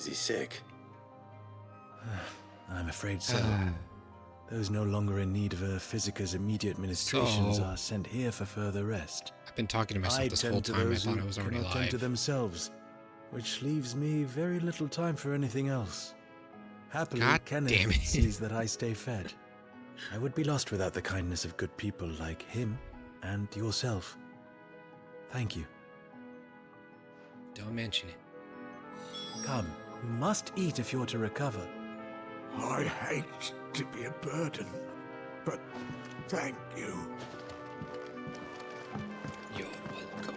Is he sick? I'm afraid so. Those no longer in need of a Physica's immediate ministrations So- are sent here for further rest. I've been talking to myself I this tend whole to time. I those thought who I was already cannot tend to live. themselves, which leaves me very little time for anything else. Happily, God Kenneth damn it. sees that I stay fed. I would be lost without the kindness of good people like him and yourself. Thank you. Don't mention it. Come, you must eat if you're to recover. I hate to be a burden, but thank you. You're welcome.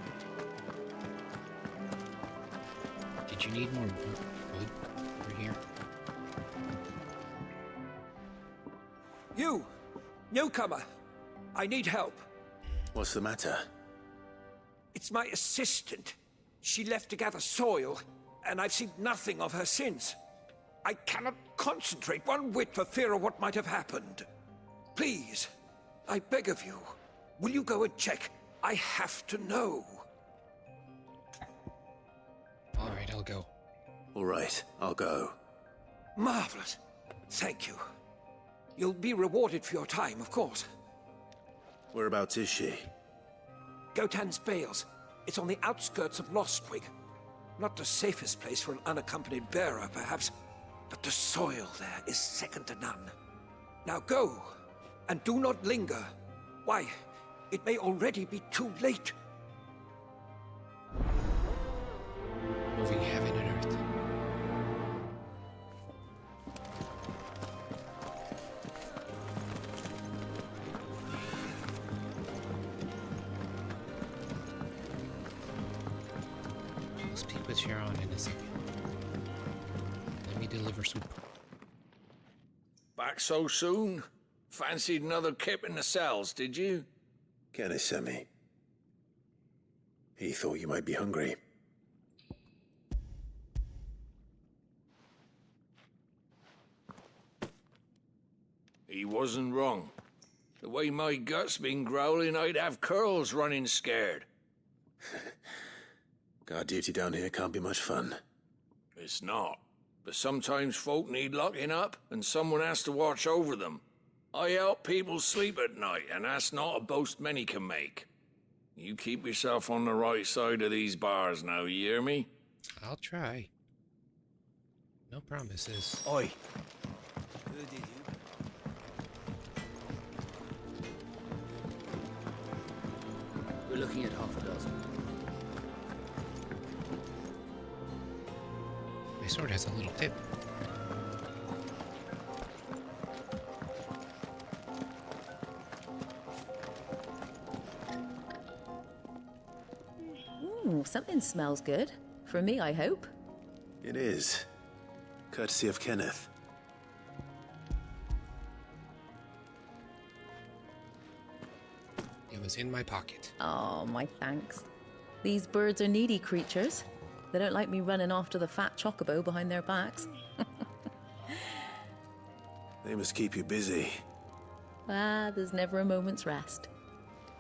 Did you need more wood over here? You! Newcomer! I need help. What's the matter? It's my assistant. She left to gather soil, and I've seen nothing of her since. I cannot concentrate one whit for fear of what might have happened. Please, I beg of you, will you go and check? I have to know. Alright, I'll go. All right, I'll go. Marvelous. Thank you. You'll be rewarded for your time, of course. Whereabouts is she? Gotan's Bales. It's on the outskirts of Lostwig. Not the safest place for an unaccompanied bearer, perhaps, but the soil there is second to none. Now go, and do not linger. Why, it may already be too late. Moving heaven and earth. I'll speak with Sharon in a second. Let me deliver soup. Back so soon? Fancied another kip in the cells, did you? Kenneth sent me. He thought you might be hungry. He wasn't wrong. The way my gut's been growling, I'd have curls running scared. Guard duty down here can't be much fun. It's not. But sometimes folk need locking up, and someone has to watch over them. I help people sleep at night, and that's not a boast many can make. You keep yourself on the right side of these bars now, you hear me? I'll try. No promises. Oi! We're looking at half a dozen. My sword has a little tip. Ooh, something smells good. For me, I hope. It is. Courtesy of Kenneth. It was in my pocket. Oh, my thanks. These birds are needy creatures. They don't like me running after the fat chocobo behind their backs. They must keep you busy. There's never a moment's rest.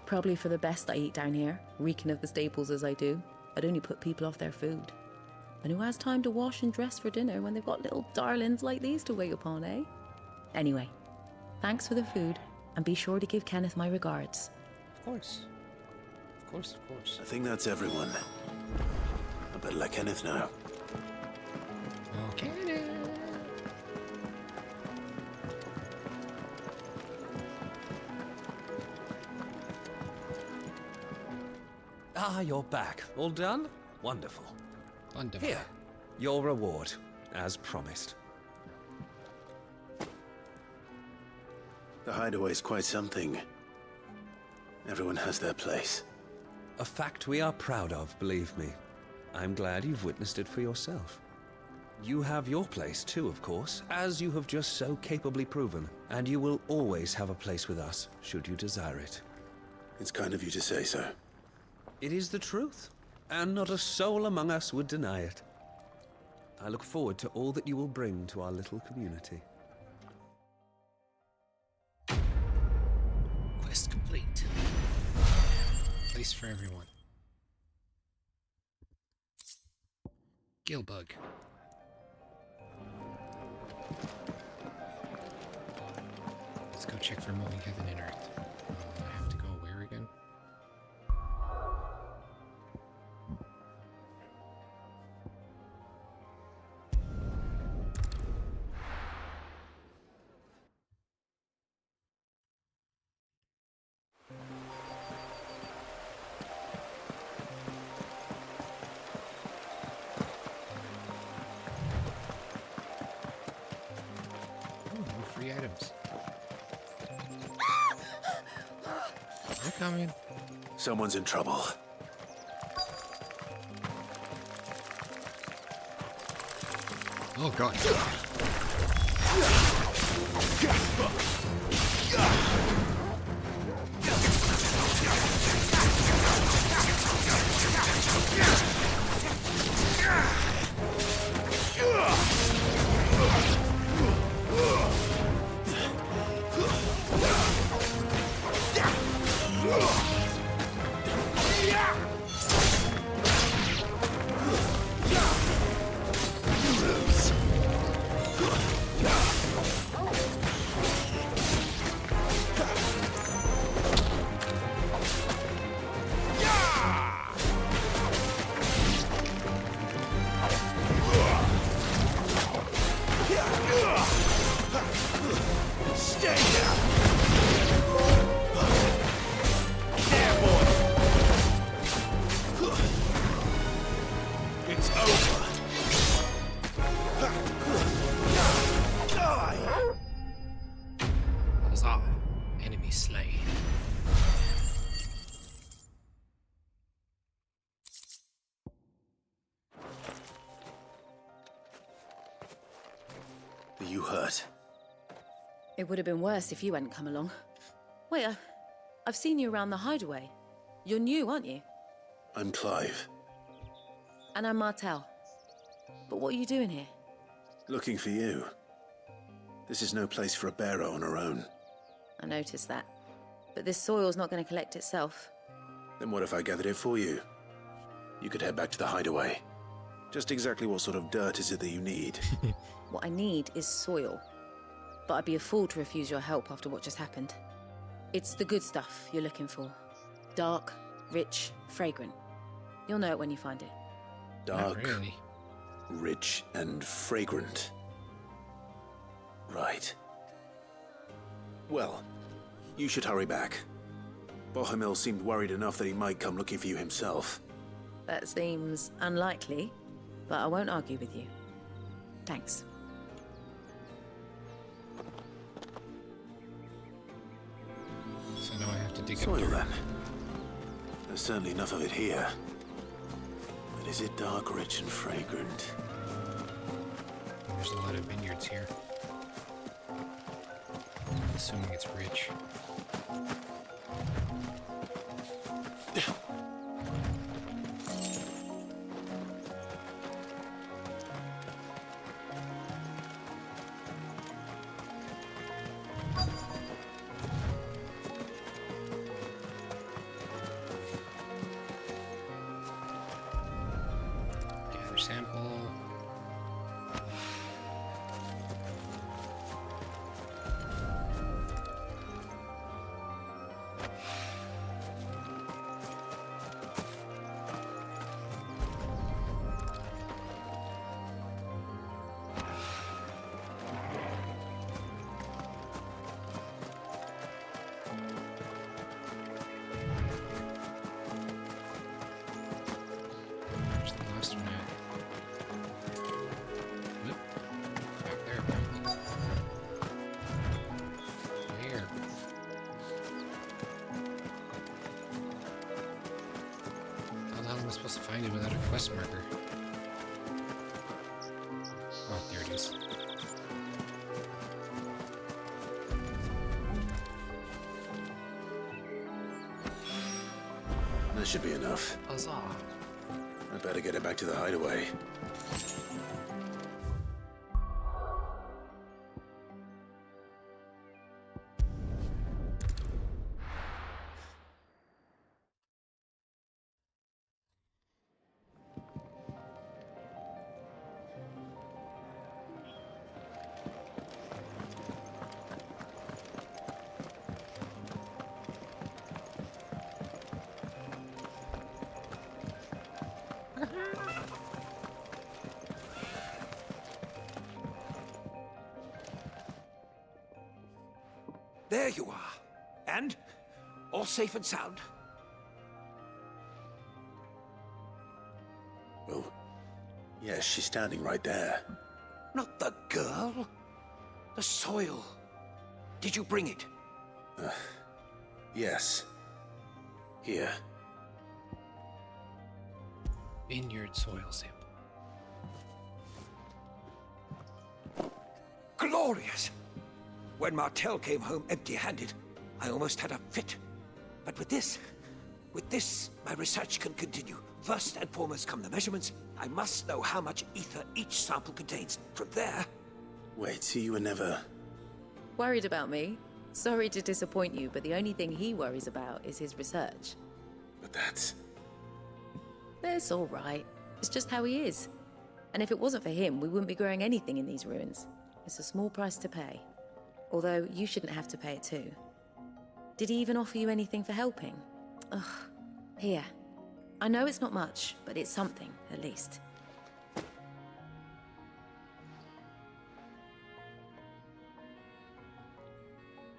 Probably for the best I eat down here, reeking of the staples as I do. I'd only put people off their food. And who has time to wash and dress for dinner when they've got little darlings like these to wait upon, eh? Anyway, thanks for the food, and be sure to give Kenneth my regards. Of course. Of course, of course. I think that's everyone. I better let Kenneth know. Okay. Ah, you're back. All done? Wonderful. Wonderful. Here, your reward, as promised. The hideaway's quite something. Everyone has their place. A fact we are proud of, believe me. I'm glad you've witnessed it for yourself. You have your place too, of course, as you have just so capably proven, and you will always have a place with us, should you desire it. It's kind of you to say so. It is the truth, and not a soul among us would deny it. I look forward to all that you will bring to our little community. Quest complete. Place for everyone. Gillbug. Let's go check for moving heaven and earth. I have to go where again? More free items. They're coming. Someone's in trouble. Oh god. Huzzah. Enemy slain. Are you hurt? It would have been worse if you hadn't come along. Wait, I've seen you around the hideaway. You're new, aren't you? I'm Clive. And I'm Martel. But what are you doing here? Looking for you. This is no place for a bearer on her own. I noticed that. But this soil's not going to collect itself. Then what if I gathered it for you? You could head back to the hideaway. Just exactly what sort of dirt is it that you need? What I need is soil. But I'd be a fool to refuse your help after what just happened. It's the good stuff you're looking for. Dark, rich, fragrant. You'll know it when you find it. Dark, Not really. rich, and fragrant. Right. Well, you should hurry back. Bohemil seemed worried enough that he might come looking for you himself. That seems unlikely, but I won't argue with you. Thanks. So now I have to dig up Soil dirt. then. There's certainly enough of it here. But is it dark, rich, and fragrant? There's a lot of vineyards here. I'm assuming it's rich. Gather sample. Where's the last one at? Oop. Back there, apparently. Where? How the hell am I supposed to find it without a quest marker? Oh, there it is. That should be enough. Huzzah. I better get it back to the hideaway. there you are. And all safe and sound. Well, yes, she's standing right there. Not the girl. The soil. Did you bring it? Yes. Here. Vineyard soil sample. Glorious! When Martel came home empty-handed, I almost had a fit. But with this, my research can continue. First and foremost come the measurements. I must know how much ether each sample contains. From there... Wait, so you were never... Worried about me? Sorry to disappoint you, but the only thing he worries about is his research. But that's... It's all right. It's just how he is. And if it wasn't for him, we wouldn't be growing anything in these ruins. It's a small price to pay. Although, you shouldn't have to pay it too. Did he even offer you anything for helping? Ugh. Here. I know it's not much, but it's something, at least.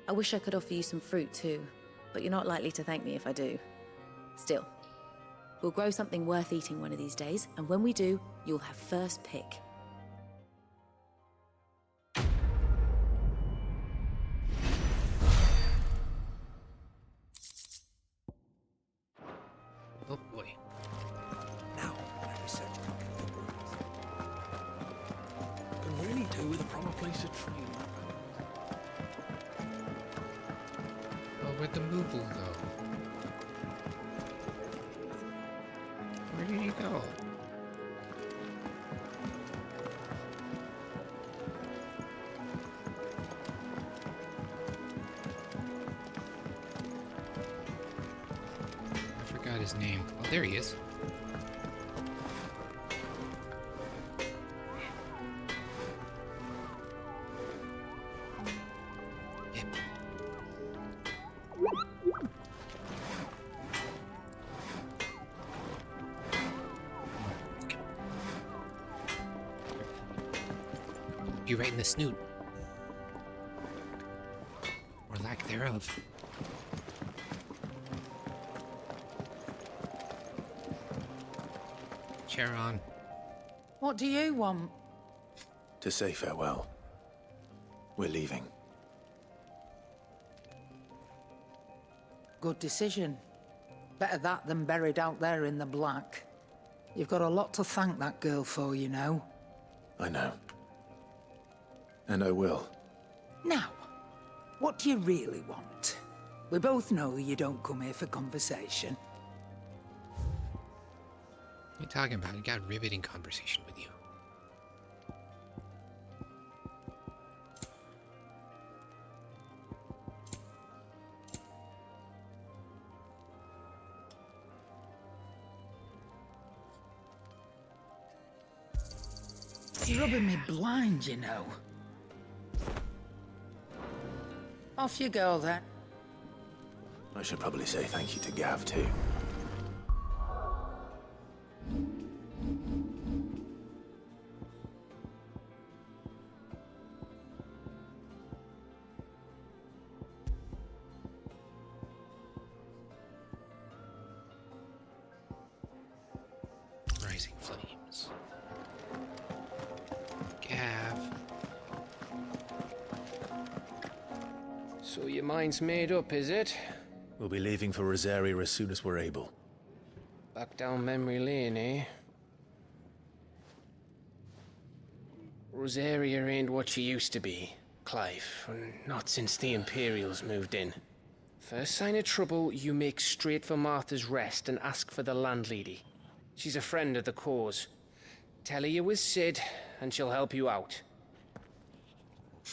I wish I could offer you some fruit too, but you're not likely to thank me if I do. Still, we'll grow something worth eating one of these days, and when we do, you'll have first pick. Oh boy. Now, my research can continue. Can really do with a proper place to train. Well, where'd the Moogle go? Where did he go? I forgot his name. Oh, there he is. Yep. Be right in the snoot. Or lack thereof. Charon. What do you want? To say farewell. We're leaving. Good decision. Better that than buried out there in the black. You've got a lot to thank that girl for, you know. I know. And I will. Now, what do you really want? We both know you don't come here for conversation. What are you talking about? I got a riveting conversation with you. You're rubbing me blind, you know. Off you go, then. I should probably say thank you to Gav, too. Rising flames. Gav. So your mind's made up, is it? We'll be leaving for Rosaria as soon as we're able. Back down memory lane, eh? Rosaria ain't what she used to be, Clive. Not since the Imperials moved in. First sign of trouble, you make straight for Martha's Rest and ask for the landlady. She's a friend of the cause. Tell her you was Sid, and she'll help you out.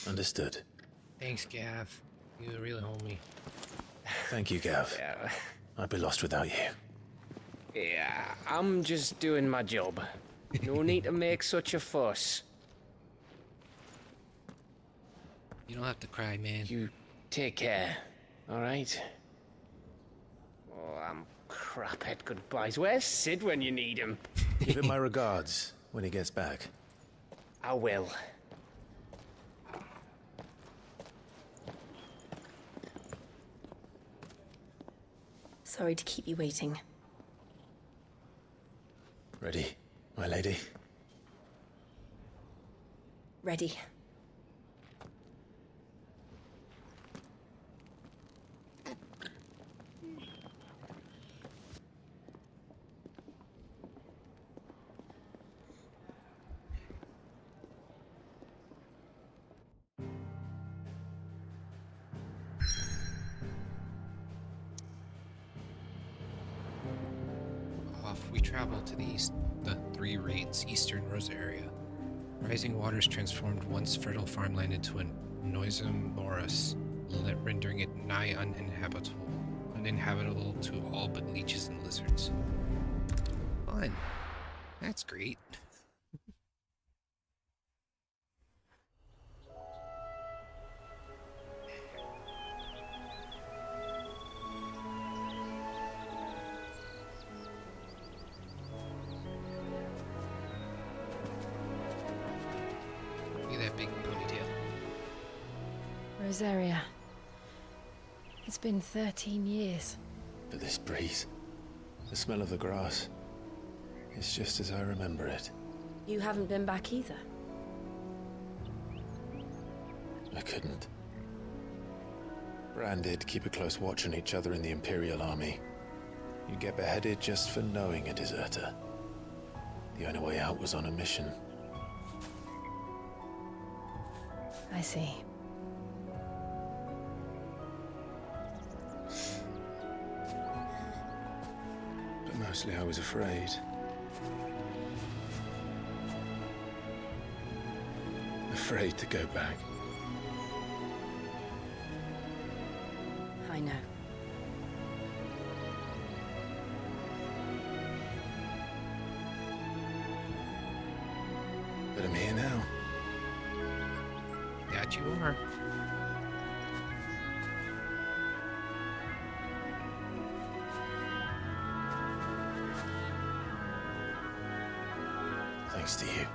Understood. Thanks, Gav. You were really homie. Thank you, Gav. Yeah. I'd be lost without you. Yeah, I'm just doing my job. No need to make such a fuss. You don't have to cry, man. You take care, alright? Oh, I'm crap at goodbyes. Where's Sid when you need him? Give him my regards when he gets back. I will. Sorry to keep you waiting. Ready, my lady? Ready. We travel to the east, the Three Reeds, Eastern Rosaria. Rising waters transformed once fertile farmland into a noisome morass, rendering it nigh uninhabitable to all but leeches and lizards. Fun. That's great. Big ponytail. Rosaria. It's been 13 years. But this breeze, the smell of the grass, it's just as I remember it. You haven't been back either? I couldn't. Branded, keep a close watch on each other in the Imperial Army. You get beheaded just for knowing a deserter. The only way out was on a mission. I see. But mostly I was afraid. Afraid to go back. I know. But I'm here now. That you are. Thanks to you.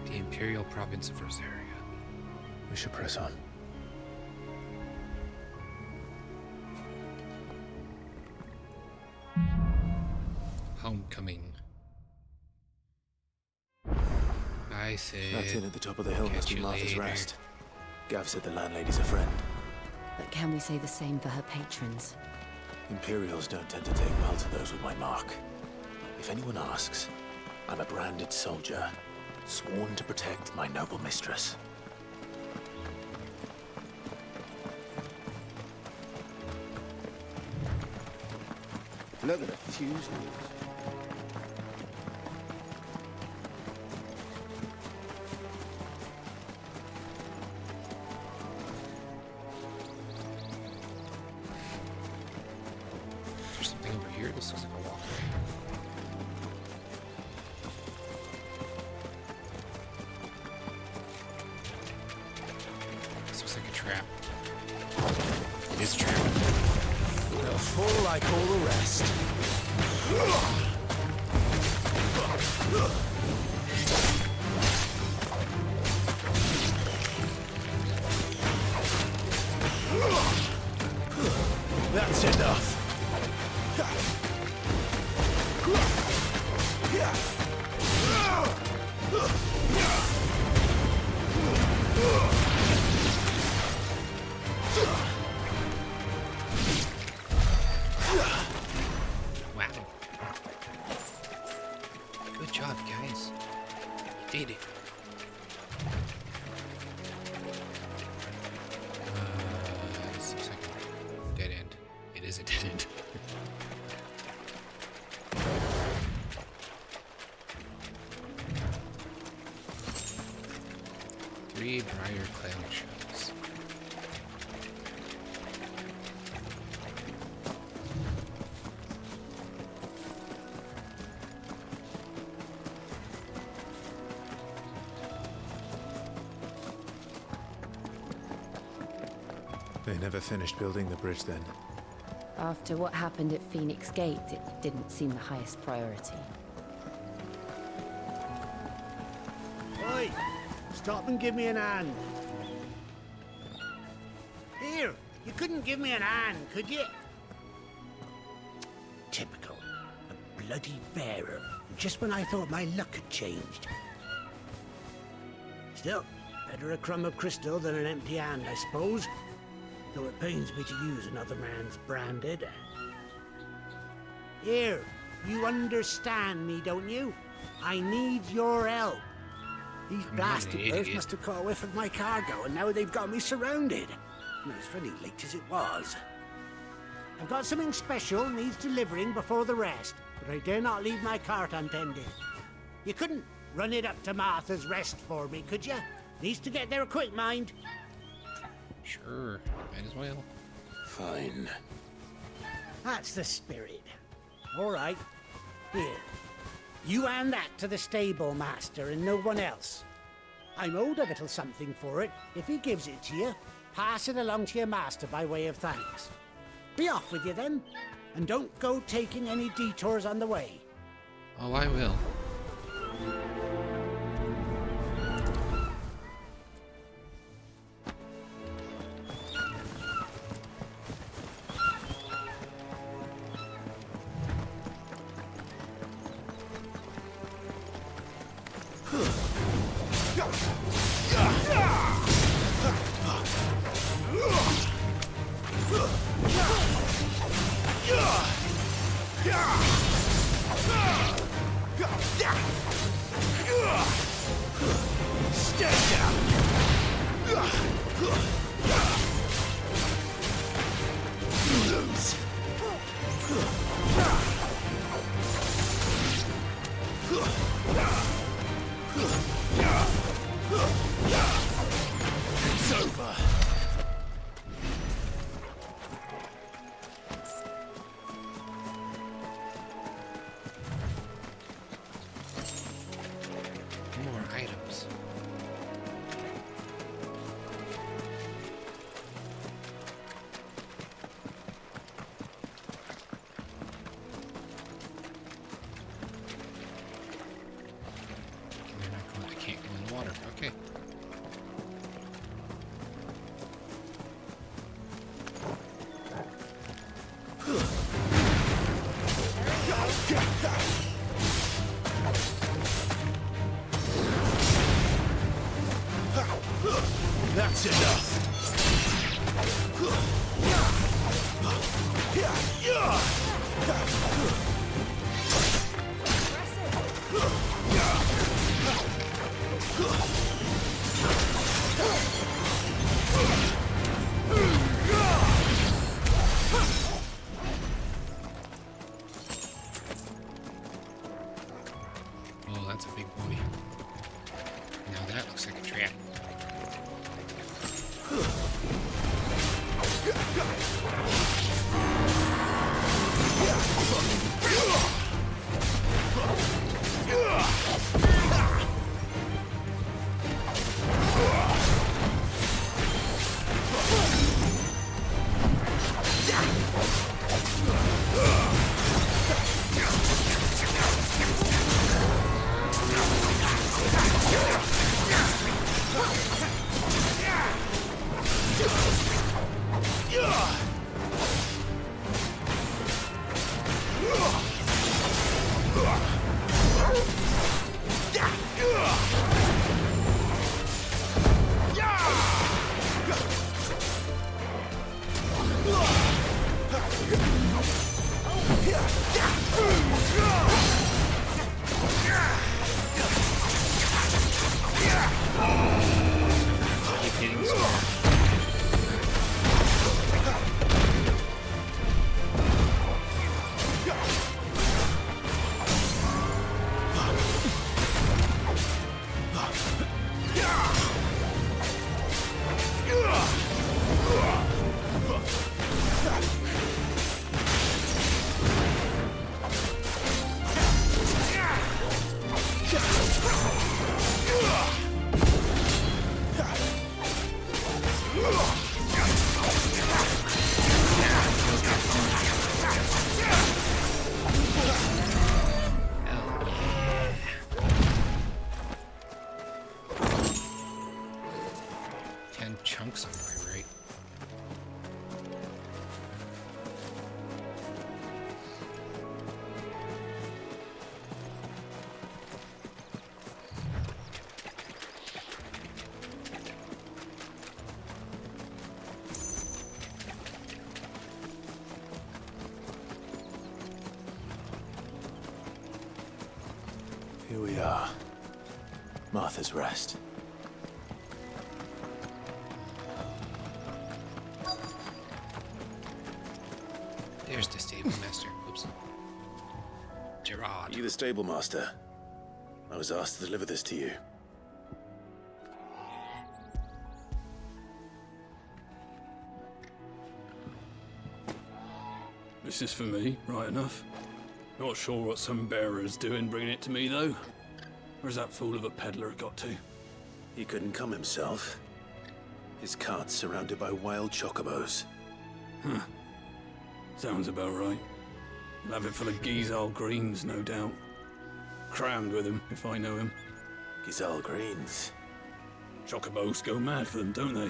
The Imperial Province of Rosaria. We should press on. Homecoming. I said. That inn at the top of the hill must be you Martha's later. Rest. Gav said the landlady's a friend. But can we say the same for her patrons? Imperials don't tend to take well to those with my mark. If anyone asks, I'm a branded soldier, sworn to protect my noble mistress. Look at the fuse. There's something over here. This looks like a walkway. This looks like a trap. It is a trap. They'll fall like all the rest. That's enough. Wow. Good job, guys. You did it. This looks like a dead end. It is a dead end. Three dryer clam shells. They never finished building the bridge then. After what happened at Phoenix Gate, it didn't seem the highest priority. Stop and give me an hand. Here, you couldn't give me an hand, could you? Typical. A bloody bearer. Just when I thought my luck had changed. Still, better a crumb of crystal than an empty hand, I suppose. Though it pains me to use another man's branded. Here, you understand me, don't you? I need your help. These blasted birds must have caught a whiff of my cargo, and now they've got me surrounded. And it's very late as it was. I've got something special needs delivering before the rest, but I dare not leave my cart untended. You couldn't run it up to Martha's Rest for me, could you? Needs to get there quick, mind. Sure, might as well. Fine. That's the spirit. All right. Here. You hand that to the stable master and no one else. I'm owed a little something for it. If he gives it to you, pass it along to your master by way of thanks. Be off with you then, and don't go taking any detours on the way. Oh, I will. That's enough. Oh, that's a big boy. Now that looks like a trap. Here we are. Martha's Rest. There's the stable master. Oops. Gerard. You the stable master? I was asked to deliver this to you. This is for me, right enough. Not sure what some bearer's doing bringing it to me, though. Where's that fool of a peddler got to? He couldn't come himself. His cart's surrounded by wild chocobos. Huh. Sounds about right. He'll have it full of Gizal greens, no doubt. Crammed with him, if I know him. Gizal greens? Chocobos go mad for them, don't they?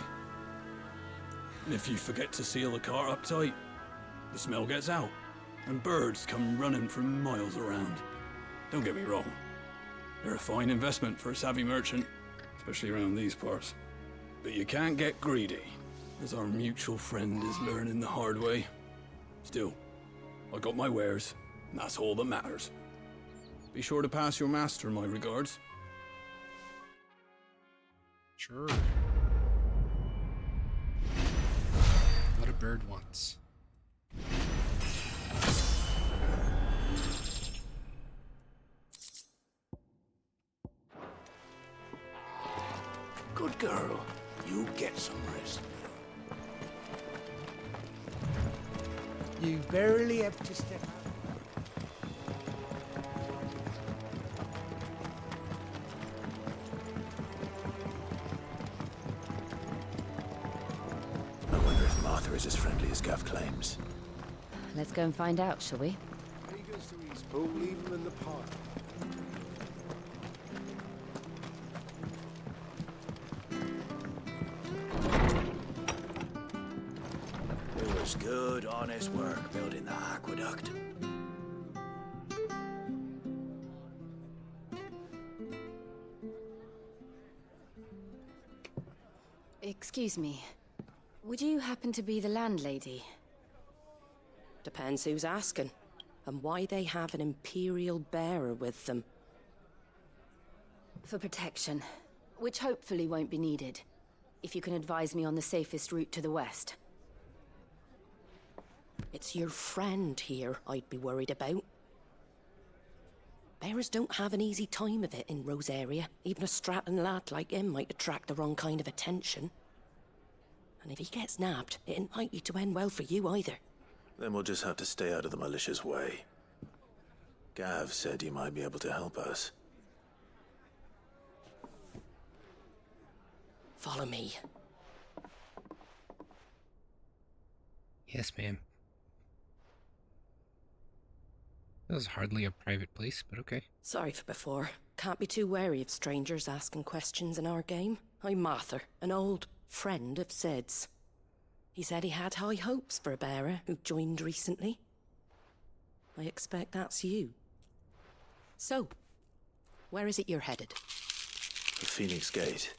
And if you forget to seal the cart up tight, the smell gets out, and birds come running from miles around. Don't get me wrong. They're a fine investment for a savvy merchant, especially around these parts. But you can't get greedy, as our mutual friend is learning the hard way. Still, I got my wares, and that's all that matters. Be sure to pass your master my regards. Sure. What a bird wants. Good girl. You get some rest. You barely have to step out. I wonder if Martha is as friendly as Gav claims. Let's go and find out, shall we? He goes to East Pool, leave him in the park. It was good, honest work building the aqueduct. Excuse me. Would you happen to be the landlady? Depends who's asking, and why they have an Imperial bearer with them. For protection, which hopefully won't be needed. If you can advise me on the safest route to the west. It's your friend here I'd be worried about. Bearers don't have an easy time of it in Rosaria. Even a Stratton lad like him might attract the wrong kind of attention. And if he gets nabbed, it ain't likely to end well for you either. Then we'll just have to stay out of the malicious way. Gav said he might be able to help us. Follow me. Yes, ma'am. That was hardly a private place, but okay. Sorry for before. Can't be too wary of strangers asking questions in our game. I'm Martha, an old friend of Sid's. He said he had high hopes for a bearer who joined recently. I expect that's you. So, where is it you're headed? The Phoenix Gate.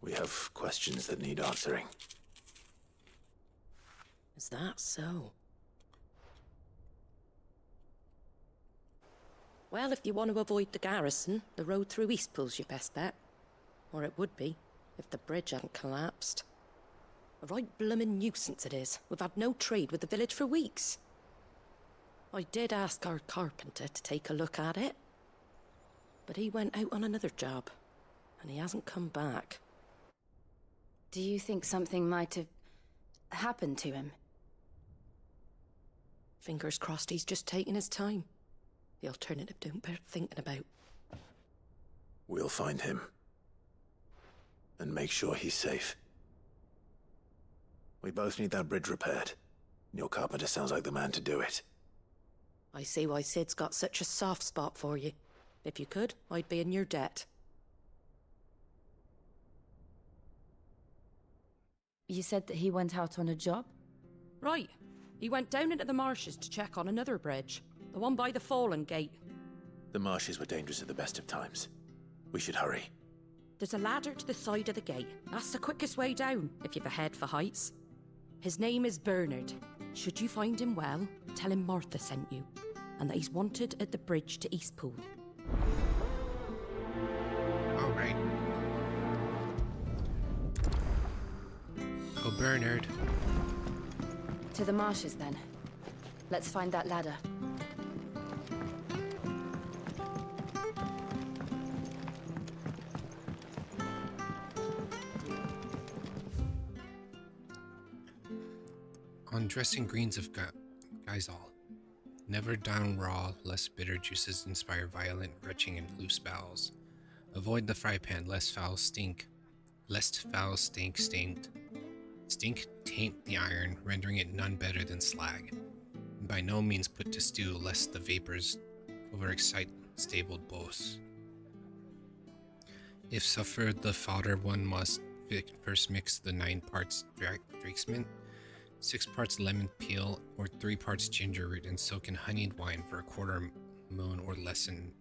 We have questions that need answering. Is that so? Well, if you want to avoid the garrison, the road through Eastpool's your best bet. Or it would be, if the bridge hadn't collapsed. A right bloomin' nuisance it is. We've had no trade with the village for weeks. I did ask our carpenter to take a look at it. But he went out on another job, and he hasn't come back. Do you think something might have happened to him? Fingers crossed he's just taking his time. The alternative don't bear thinking about. We'll find him. And make sure he's safe. We both need that bridge repaired. Your carpenter sounds like the man to do it. I see why Sid's got such a soft spot for you. If you could, I'd be in your debt. You said that he went out on a job? Right. He went down into the marshes to check on another bridge. The one by the Fallen Gate. The marshes were dangerous at the best of times. We should hurry. There's a ladder to the side of the gate. That's the quickest way down, if you've a head for heights. His name is Bernard. Should you find him well, tell him Martha sent you, and that he's wanted at the bridge to Eastpool. All right. Oh, Bernard. To the marshes, then. Let's find that ladder. On dressing greens of Geisal. Never down raw, lest bitter juices inspire violent retching and loose bowels. Avoid the fry pan, lest foul stink stained. Stink taint the iron, rendering it none better than slag. And by no means put to stew, lest the vapors overexcite stabled boss. If suffered the fodder, one must first mix the 9 parts drake's mint, 6 parts lemon peel, or 3 parts ginger root, and soak in honeyed wine for a quarter moon or less in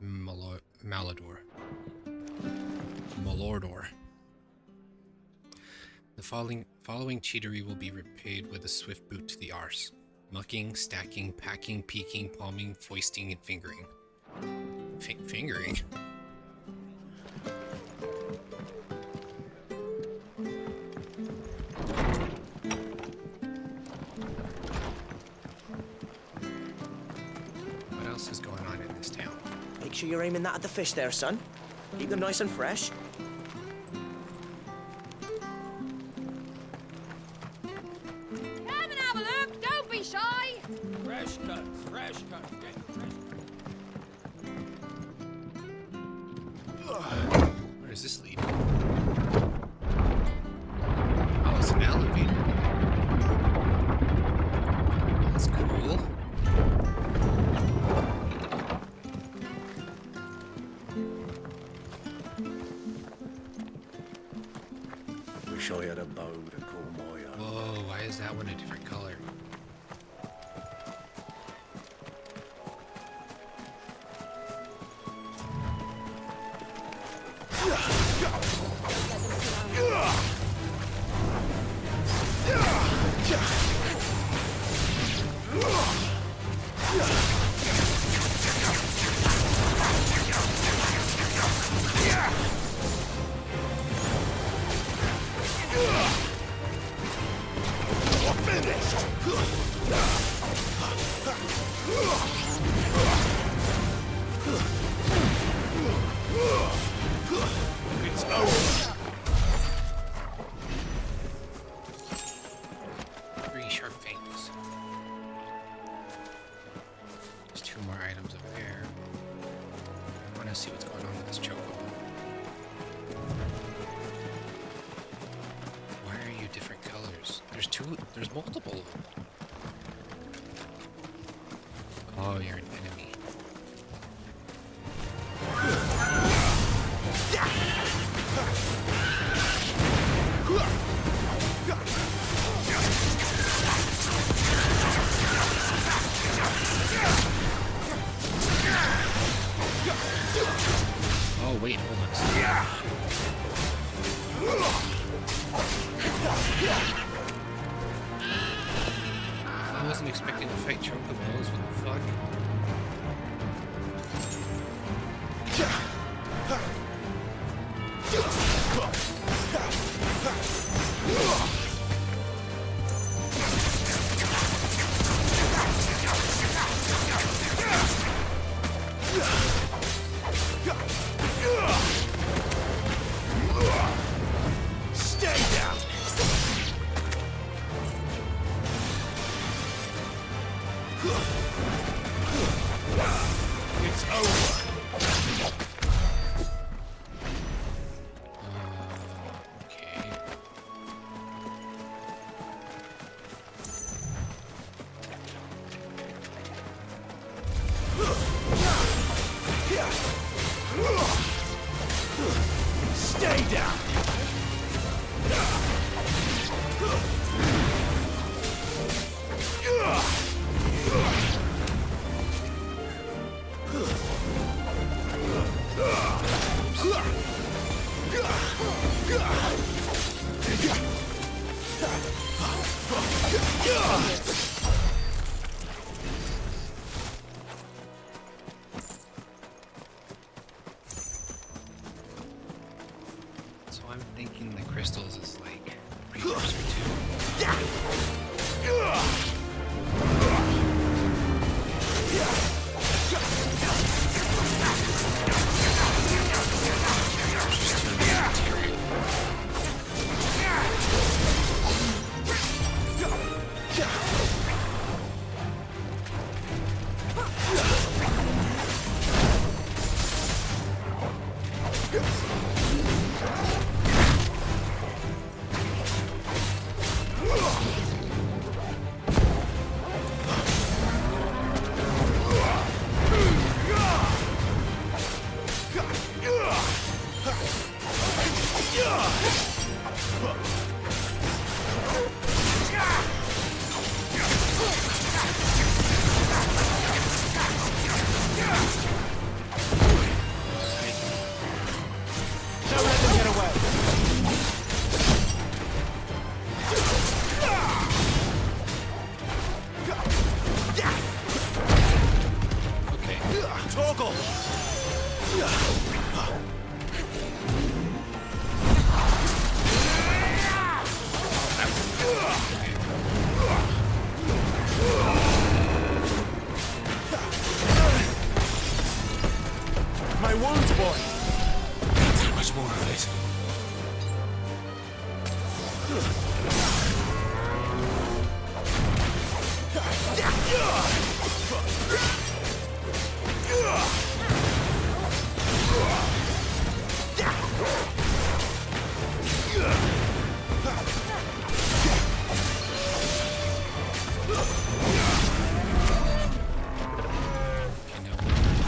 Malordor. The following cheatery will be repaid with a swift boot to the arse. Mucking, stacking, packing, peeking, palming, foisting, and fingering. Fingering? What else is going on in this town? Make sure you're aiming that at the fish there, son. Keep them nice and fresh. Where does this lead? Oh, it's an elevator. That's cool. Wish I had a bow to call my own. Whoa, why is that one a different color? There's multiple of them. Oh, you're an enemy. Oh, wait, hold on. I wasn't expecting to fight chocobos. What the fuck? Stay down! It's over! Okay. Stay down!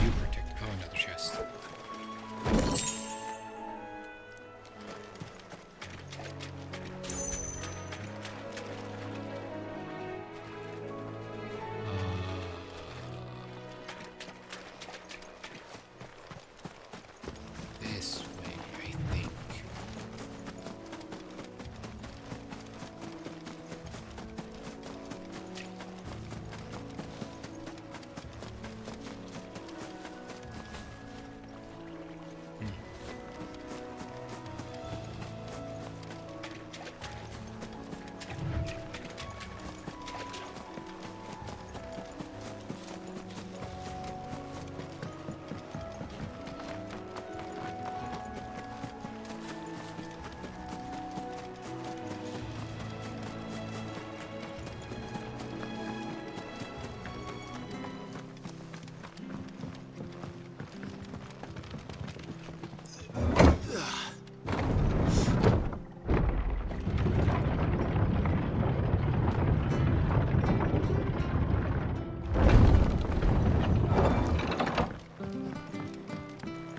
You protect. Oh, another chest. This way, I think.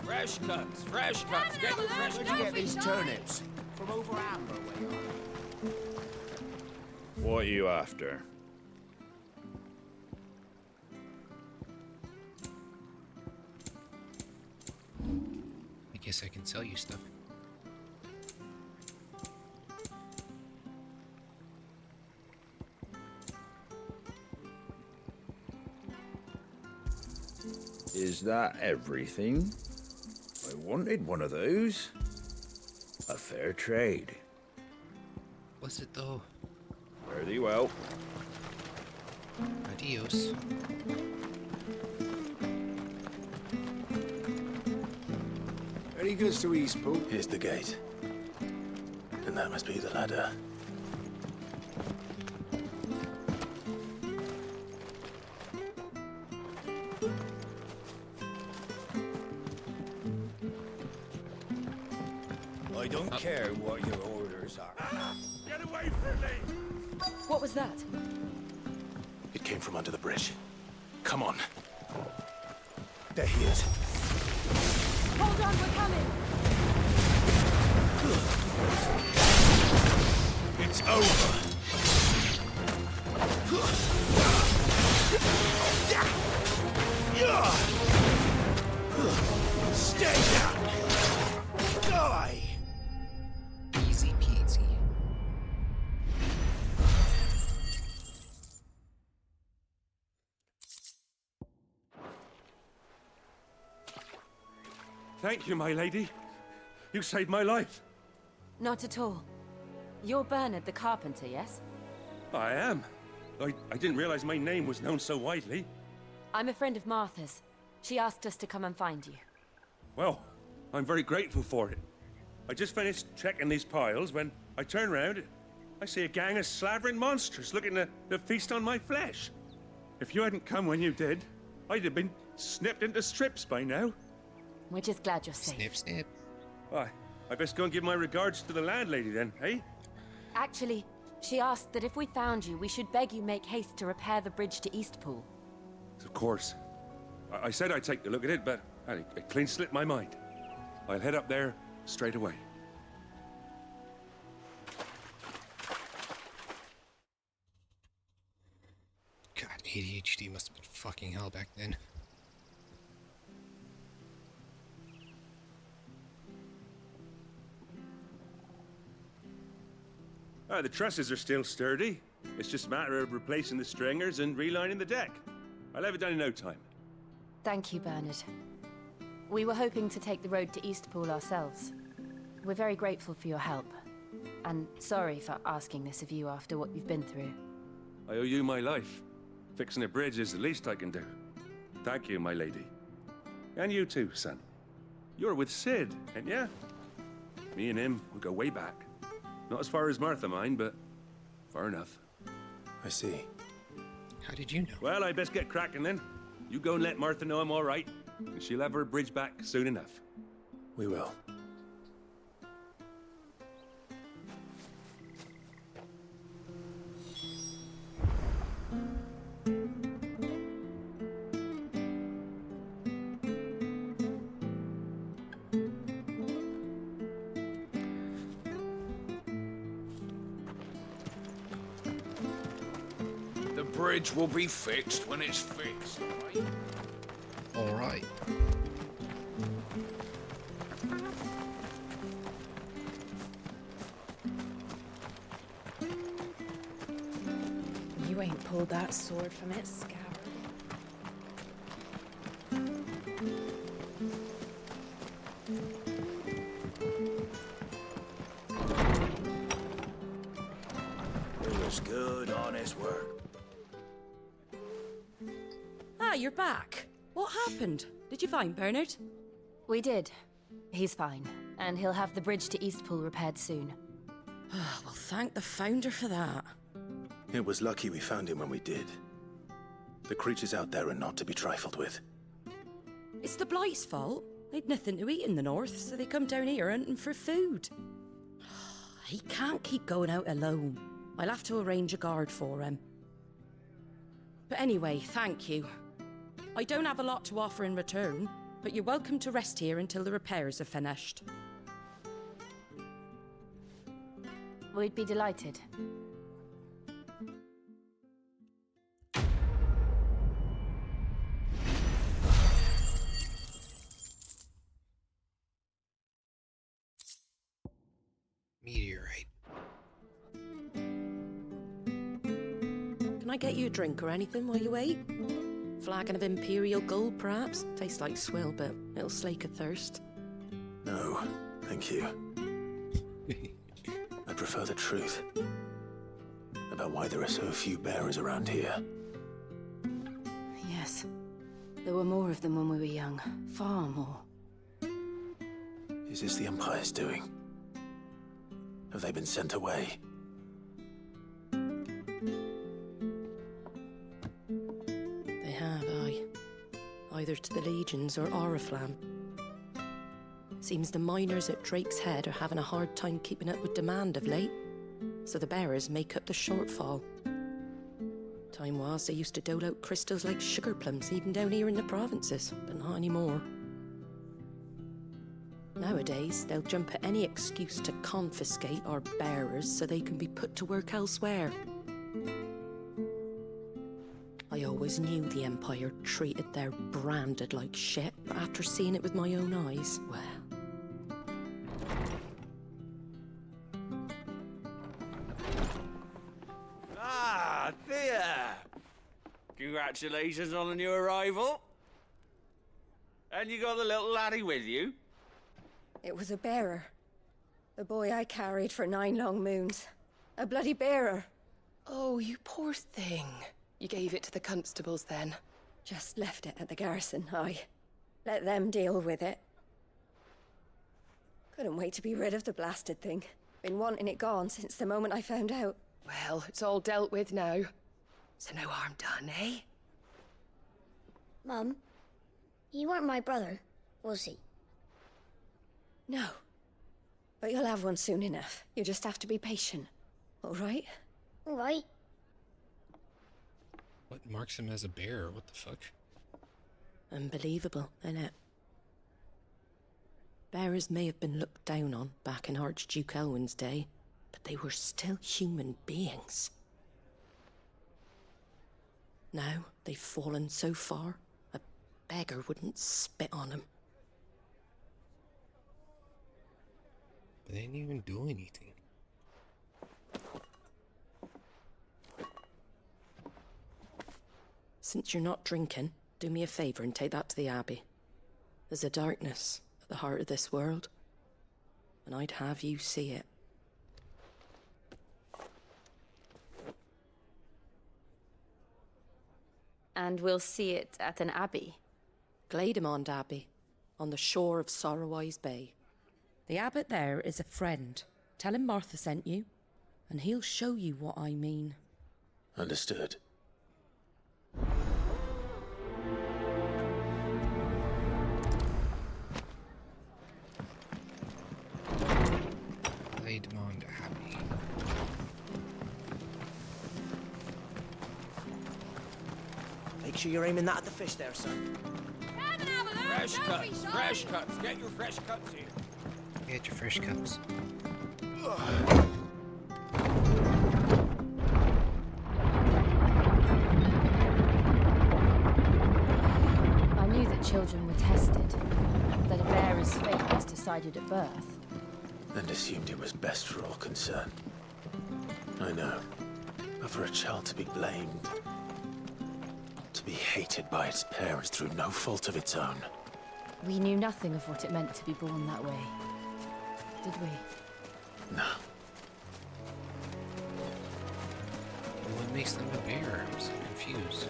Fresh cuts, fresh cuts. Get the fresh. Where'd you get these turnips? From over Amber way. What are you after? I guess I can sell you stuff. Is that everything? I wanted one of those. A fair trade. Was it though? Fare thee well. Adios. Any goods to Eastpool? Here's the gate. And that must be the ladder. I don't care what your orders are. Get away from me! What was that? It came from under the bridge. Come on. There he is. Hold on, we're coming! It's over. Stay down! Die! Easy peasy. Thank you, my lady. You saved my life. Not at all. You're Bernard the carpenter, yes? I am. I didn't realize my name was known so widely. I'm a friend of Martha's. She asked us to come and find you. Well, I'm very grateful for it. I just finished checking these piles when I turn round. I see a gang of slavering monsters looking to feast on my flesh. If you hadn't come when you did, I'd have been snipped into strips by now. We're just glad you're safe. Snip, snip. Why, I best go and give my regards to the landlady then, eh? Actually, she asked that if we found you, we should beg you make haste to repair the bridge to Eastpool. Of course. I said I'd take a look at it, but it clean slipped my mind. I'll head up there straight away. God, ADHD must have been fucking hell back then. The trusses are still sturdy. It's just a matter of replacing the stringers and relining the deck. I'll have it done in no time. Thank you, Bernard. We were hoping to take the road to Eastpool ourselves. We're very grateful for your help. And sorry for asking this of you after what you've been through. I owe you my life. Fixing a bridge is the least I can do. Thank you, my lady. And you too, son. You're with Sid, ain't ya? Me and him, we go way back. Not as far as Martha, mind, but far enough. I see. How did you know? Well, I best get cracking then. You go and let Martha know I'm all right, and she'll have her bridge back soon enough. We will. The bridge will be fixed when it's fixed, right? All right. You ain't pulled that sword from its scabbard. It was good, honest work. Ah, you're back. What happened? Did you find Bernard? We did. He's fine, and he'll have the bridge to Eastpool repaired soon. Well, thank the Founder for that. It was lucky we found him when we did. The creatures out there are not to be trifled with. It's the Blight's fault. They'd nothing to eat in the north, so they come down here hunting for food. He can't keep going out alone. I'll have to arrange a guard for him. But anyway, thank you. I don't have a lot to offer in return, but you're welcome to rest here until the repairs are finished. We'd be delighted. Meteorite. Can I get you a drink or anything while you wait? Flagon of Imperial Gold, perhaps? Tastes like swill, but it'll slake a thirst. No, thank you. I prefer the truth. About why there are so few bearers around here. Yes. There were more of them when we were young. Far more. Is this the Empire's doing? Have they been sent away? They have, aye. Either to the Legions or Oriflamme. Seems the miners at Drake's Head are having a hard time keeping up with demand of late, so the bearers make up the shortfall. Time was they used to dole out crystals like sugar plums even down here in the provinces, but not anymore. Nowadays, they'll jump at any excuse to confiscate our bearers so they can be put to work elsewhere. I always knew the Empire treated their branded like shit, but after seeing it with my own eyes, well... Ah, Thea! Congratulations on the new arrival. And you got the little laddie with you? It was a bearer. The boy I carried for 9 long moons. A bloody bearer. Oh, you poor thing. You gave it to the constables then? Just left it at the garrison, aye. Let them deal with it. Couldn't wait to be rid of the blasted thing. Been wanting it gone since the moment I found out. Well, it's all dealt with now. So no harm done, eh? Mum, you weren't my brother, was he? No. But you'll have one soon enough. You just have to be patient. All right? All right. What marks him as a bear? What the fuck? Unbelievable, innit? Bearers may have been looked down on back in Archduke Elwin's day, but they were still human beings. Now they've fallen so far, a beggar wouldn't spit on them. They didn't even do anything. Since you're not drinking, do me a favor and take that to the Abbey. There's a darkness at the heart of this world, and I'd have you see it. And we'll see it at an abbey? Glademond Abbey, on the shore of Sorrowwise Bay. The abbot there is a friend. Tell him Martha sent you, and he'll show you what I mean. Understood. Make sure you're aiming that at the fish there, son. Fresh cuts, fresh cuts. Get your fresh cuts here. Get your fresh cuts. I knew that children were tested, that a bearer's fate was decided at birth. And assumed it was best for all concerned. I know. But for a child to be blamed, to be hated by its parents through no fault of its own. We knew nothing of what it meant to be born that way, did we? No. What makes them a bear? I'm so confused.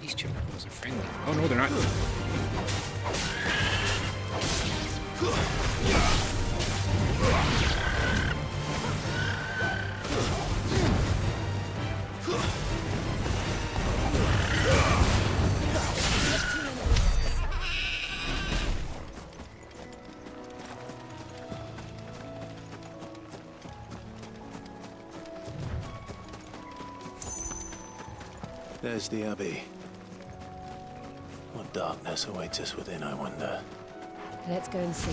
These chipmunks are friendly. Oh no, they're not. There's the Abbey. What darkness awaits us within, I wonder. Let's go and see.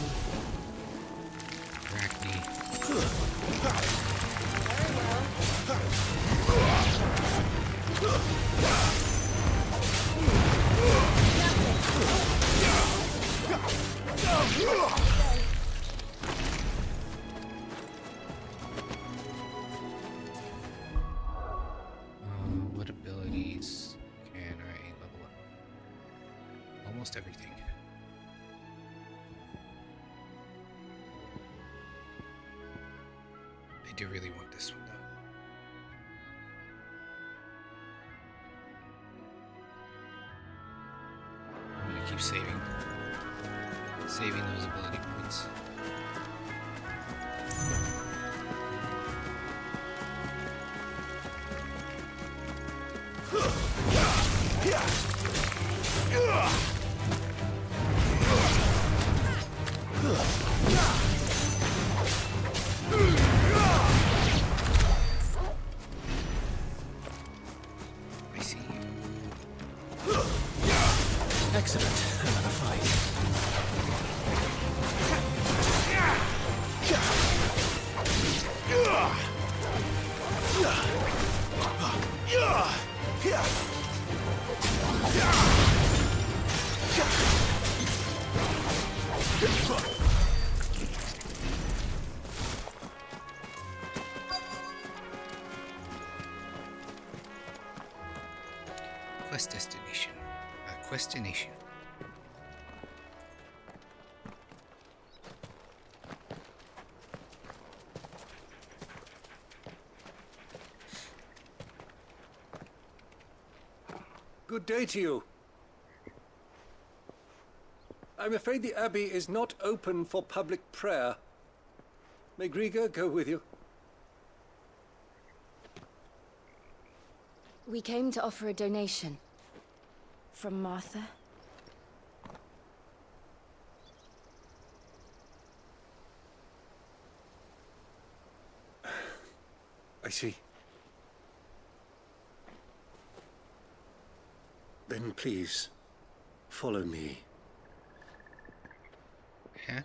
What abilities can I level up? Almost everything. I do really want this one though. I'm gonna keep saving those ability points. I see you. Excellent. Another fight. Quest destination. Questination. Good day to you. I'm afraid the Abbey is not open for public prayer. May Griga go with you? We came to offer a donation. From Martha. I see. Then please, follow me. Huh?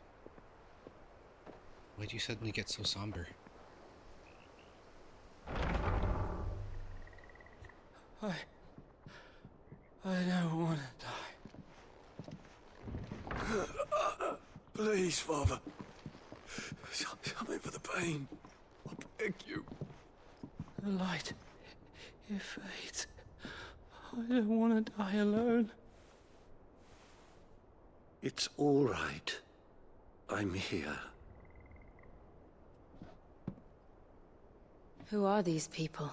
Why'd you suddenly get so somber? I don't want to die. Please, Father. Something for the pain. I beg you. The light, it fades. I don't want to die alone. It's all right. I'm here. Who are these people?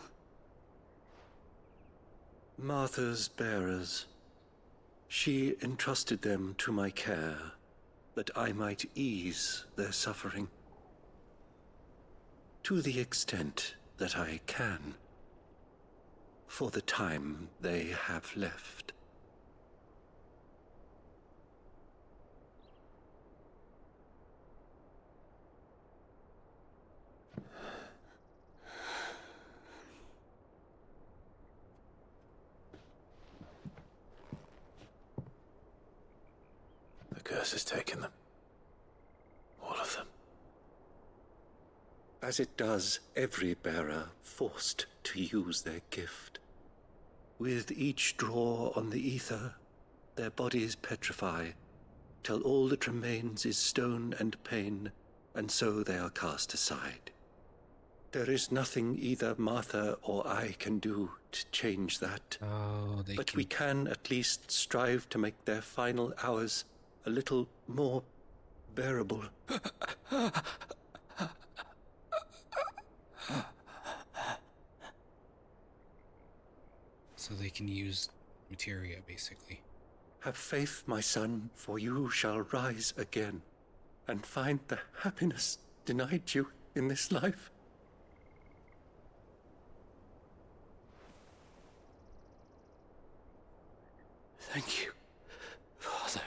Martha's bearers. She entrusted them to my care, that I might ease their suffering. To the extent that I can, for the time they have left. The curse has taken them. All of them. As it does every bearer forced to use their gift. With each draw on the ether, their bodies petrify, till all that remains is stone and pain, and so they are cast aside. There is nothing either Martha or I can do to change that. But we can at least strive to make their final hours a little more bearable. So they can use materia, basically. Have faith, my son, for you shall rise again, and find the happiness denied you in this life. Thank you, Father.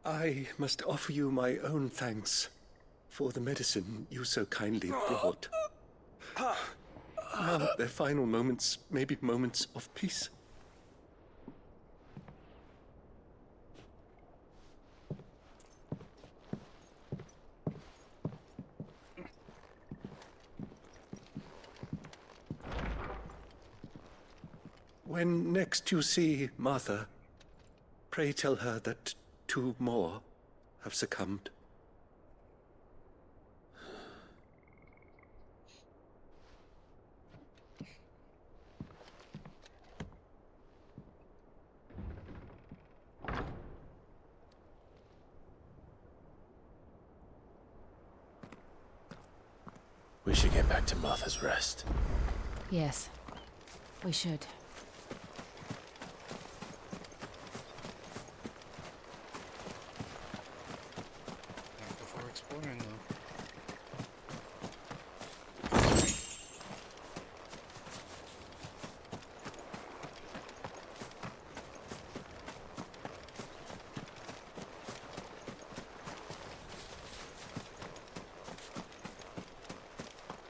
I must offer you my own thanks for the medicine you so kindly brought. Now their final moments may be moments of peace. When next you see Martha, pray tell her that 2 more have succumbed. We should get back to Martha's Rest. Yes, we should. Not before exploring, though.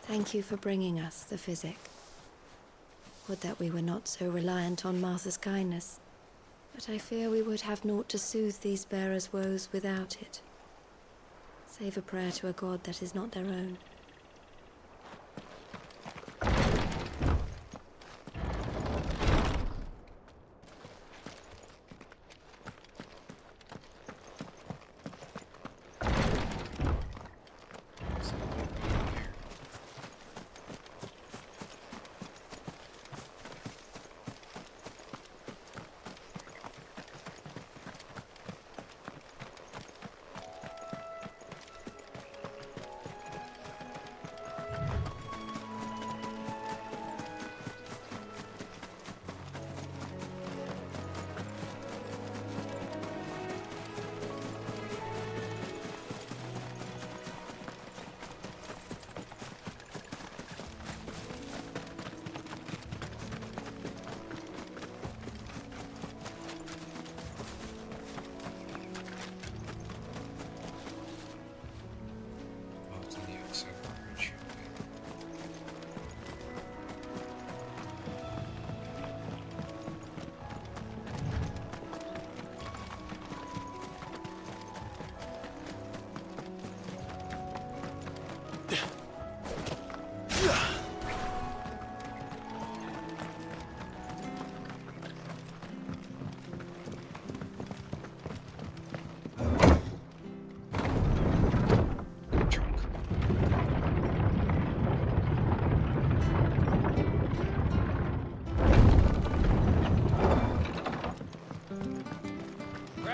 Thank you for bringing us the physic. Would that we were not so reliant on Martha's kindness. But I fear we would have naught to soothe these bearers' woes without it. Save a prayer to a god that is not their own.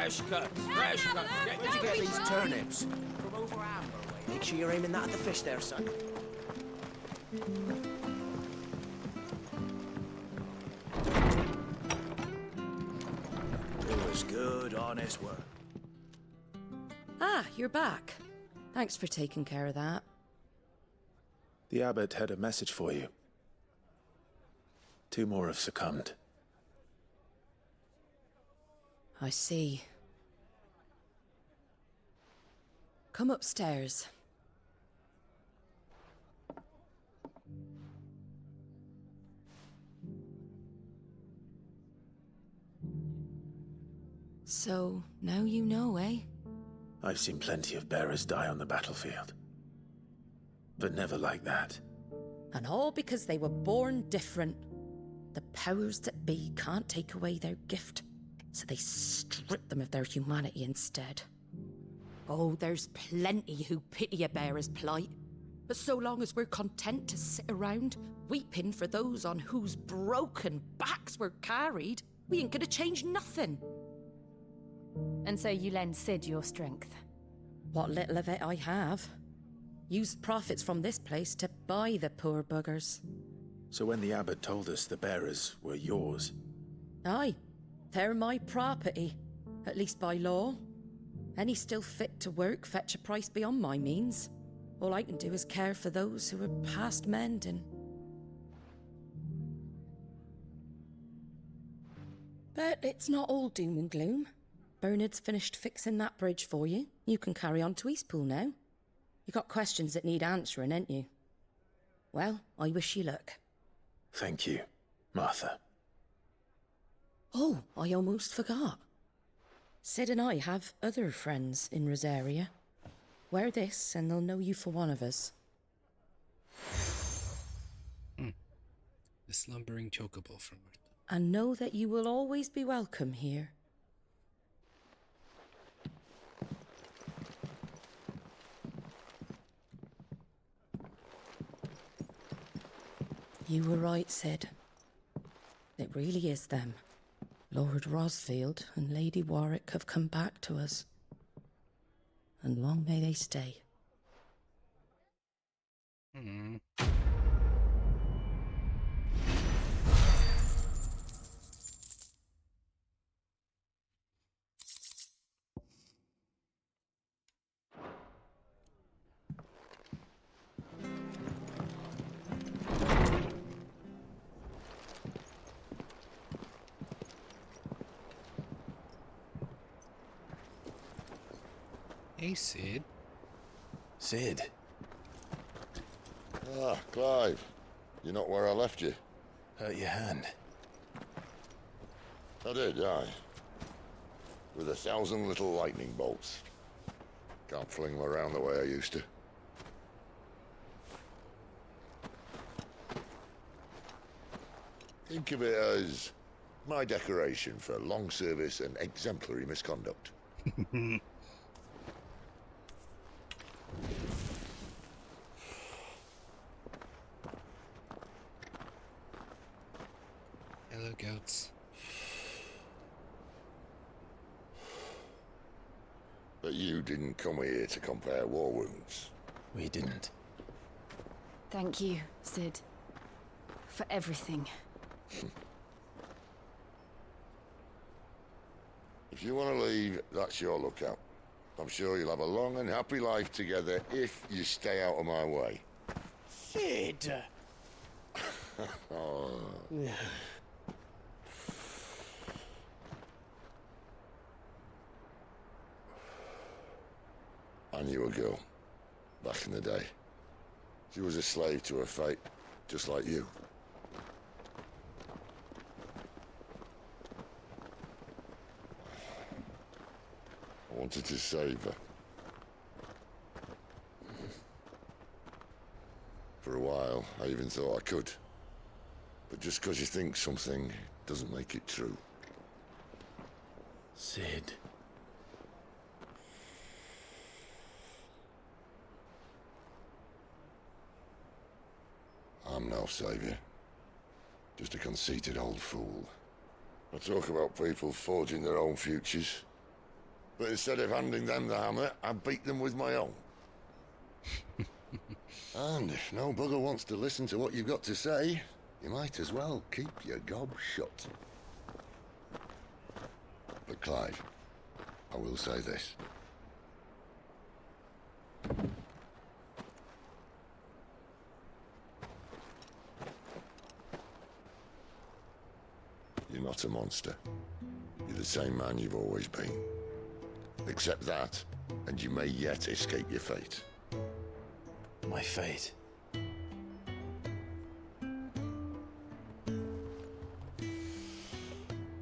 Fresh cuts, fresh cuts. Where'd you get these turnips? From over Amber way. Make sure you're aiming that at the fish there, son. It was good, honest work. Ah, you're back. Thanks for taking care of that. The abbot had a message for you. 2 more have succumbed. I see. Come upstairs. So, now you know, eh? I've seen plenty of bearers die on the battlefield. But never like that. And all because they were born different. The powers that be can't take away their gift, so they strip them of their humanity instead. Oh, there's plenty who pity a bearer's plight. But so long as we're content to sit around, weeping for those on whose broken backs we're carried, we ain't gonna change nothing. And so you lend Sid your strength? What little of it I have. Used profits from this place to buy the poor buggers. So when the abbot told us the bearers were yours... Aye, they're my property, at least by law. Any still fit to work fetch a price beyond my means. All I can do is care for those who are past mending. But it's not all doom and gloom. Bernard's finished fixing that bridge for you. You can carry on to Eastpool now. You got questions that need answering, ain't you? Well, I wish you luck. Thank you, Martha. Oh, I almost forgot. Sid and I have other friends in Rosaria. Wear this and they'll know you for one of us. The slumbering chocobo from Martha. And know that you will always be welcome here. You were right, Sid. It really is them. Lord Rosfield and Lady Warwick have come back to us. And long may they stay. Hey, Sid. Sid? Ah, Clive. You're not where I left you. Hurt your hand. I did, aye. With 1,000 little lightning bolts. Can't fling them around the way I used to. Think of it as my decoration for long service and exemplary misconduct. Hello, goats. But you didn't come here to compare war wounds. We didn't. Thank you, Sid. For everything. If you want to leave, that's your lookout. I'm sure you'll have a long and happy life together if you stay out of my way. Sid! Oh. I knew a girl, back in the day. She was a slave to her fate, just like you. I wanted to save her. For a while, I even thought I could. But just because you think something doesn't make it true. Sid. I'm no savior. Just a conceited old fool. I talk about people forging their own futures. But instead of handing them the hammer, I beat them with my own. And if no bugger wants to listen to what you've got to say, you might as well keep your gob shut. But Clive, I will say this. You're not a monster. You're the same man you've always been. Accept that, and you may yet escape your fate. My fate?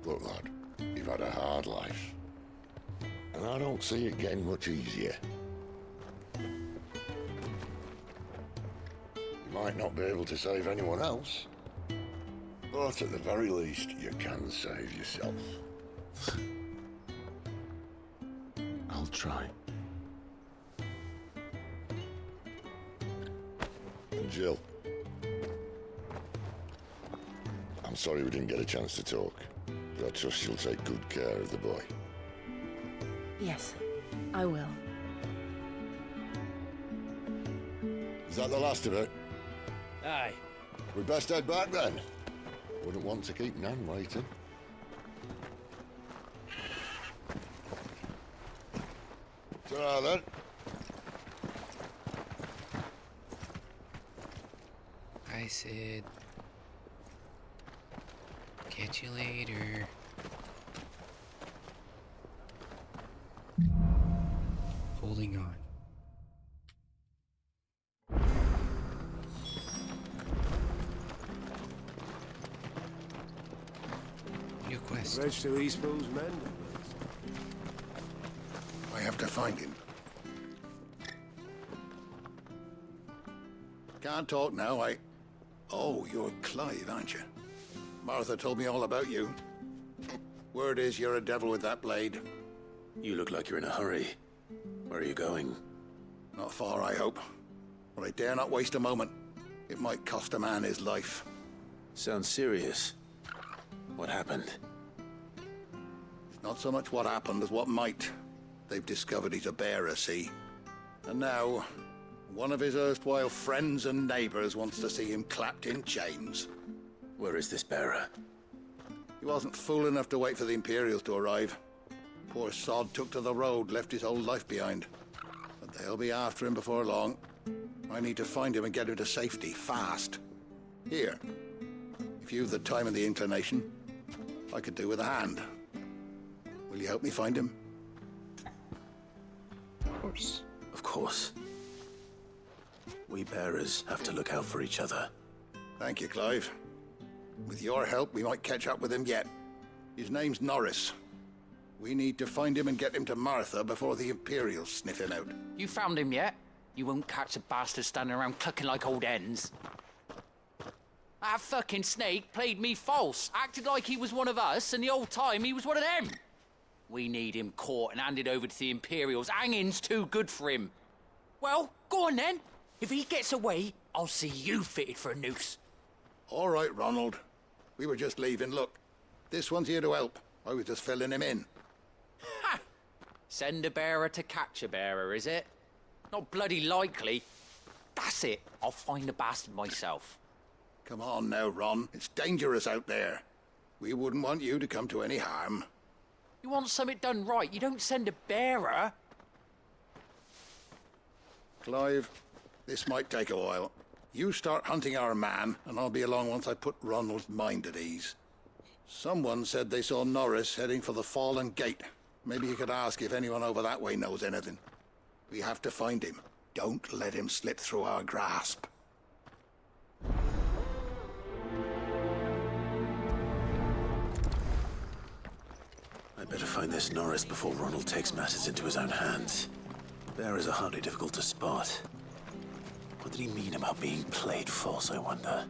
Look, lad, you've had a hard life. And I don't see it getting much easier. You might not be able to save anyone else, but at the very least, you can save yourself. I'll try. And Jill, I'm sorry we didn't get a chance to talk, but I trust she'll take good care of the boy. Yes, I will. Is that the last of it? Aye. We best head back then. Wouldn't want to keep Nan waiting. Ta-ra then. I said, catch you later. Holding on. New quest. Bridge to Eastpool's men. I have to find him. Can't talk now, Oh, you're Clive, aren't you? Martha told me all about you. Word is you're a devil with that blade. You look like you're in a hurry. Where are you going? Not far, I hope. But I dare not waste a moment. It might cost a man his life. Sounds serious. What happened? It's not so much what happened as what might. They've discovered he's a bearer, see? And now, one of his erstwhile friends and neighbors wants to see him clapped in chains. Where is this bearer? He wasn't fool enough to wait for the Imperials to arrive. Poor sod took to the road, left his whole life behind. But they'll be after him before long. I need to find him and get him to safety, fast. Here, if you've the time and the inclination, I could do with a hand. Will you help me find him? Of course. Of course. We bearers have to look out for each other. Thank you, Clive. With your help, we might catch up with him yet. His name's Norris. We need to find him and get him to Martha before the Imperials sniff him out. You found him yet? You won't catch a bastard standing around clucking like old hens. That fucking snake played me false, acted like he was one of us, and the whole time he was one of them. We need him caught and handed over to the Imperials. Hanging's too good for him. Well, go on then. If he gets away, I'll see you fitted for a noose. All right, Ronald. We were just leaving. Look, this one's here to help. I was just filling him in. Ha! Send a bearer to catch a bearer, is it? Not bloody likely. That's it. I'll find the bastard myself. Come on now, Ron. It's dangerous out there. We wouldn't want you to come to any harm. You want something done right, you don't send a bearer. Clive, this might take a while. You start hunting our man, and I'll be along once I put Ronald's mind at ease. Someone said they saw Norris heading for the Fallen Gate. Maybe you could ask if anyone over that way knows anything. We have to find him. Don't let him slip through our grasp. I better find this Norris before Ronald takes matters into his own hands. Bearers are hardly difficult to spot. What did he mean about being played false, I wonder?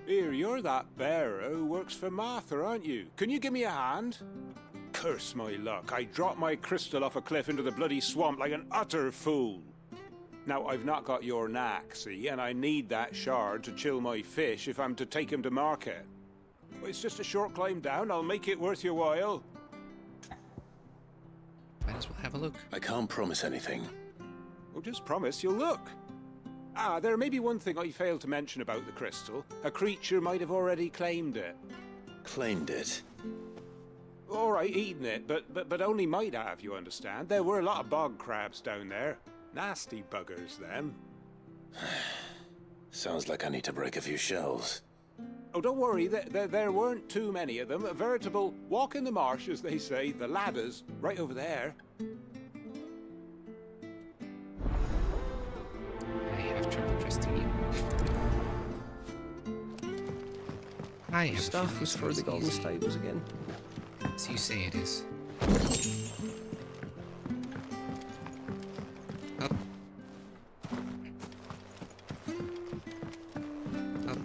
Here, you're that bearer who works for Martha, aren't you? Can you give me a hand? Curse my luck. I dropped my crystal off a cliff into the bloody swamp like an utter fool. Now, I've not got your knack, see, and I need that shard to chill my fish if I'm to take him to market. It's just a short climb down. I'll make it worth your while. Might as well have a look. I can't promise anything. Well, just promise you'll look. Ah, there may be one thing I failed to mention about the crystal. A creature might have already claimed it. Claimed it? All right, eaten it, but only might have, you understand. There were a lot of bog crabs down there. Nasty buggers, them. Sounds like I need to break a few shells. Oh, don't worry, there weren't too many of them. A veritable walk in the marsh, as they say, the ladders, right over there. I have trouble trusting you. I have Stuff was for the golden stables again. So you say it is. Up. Up.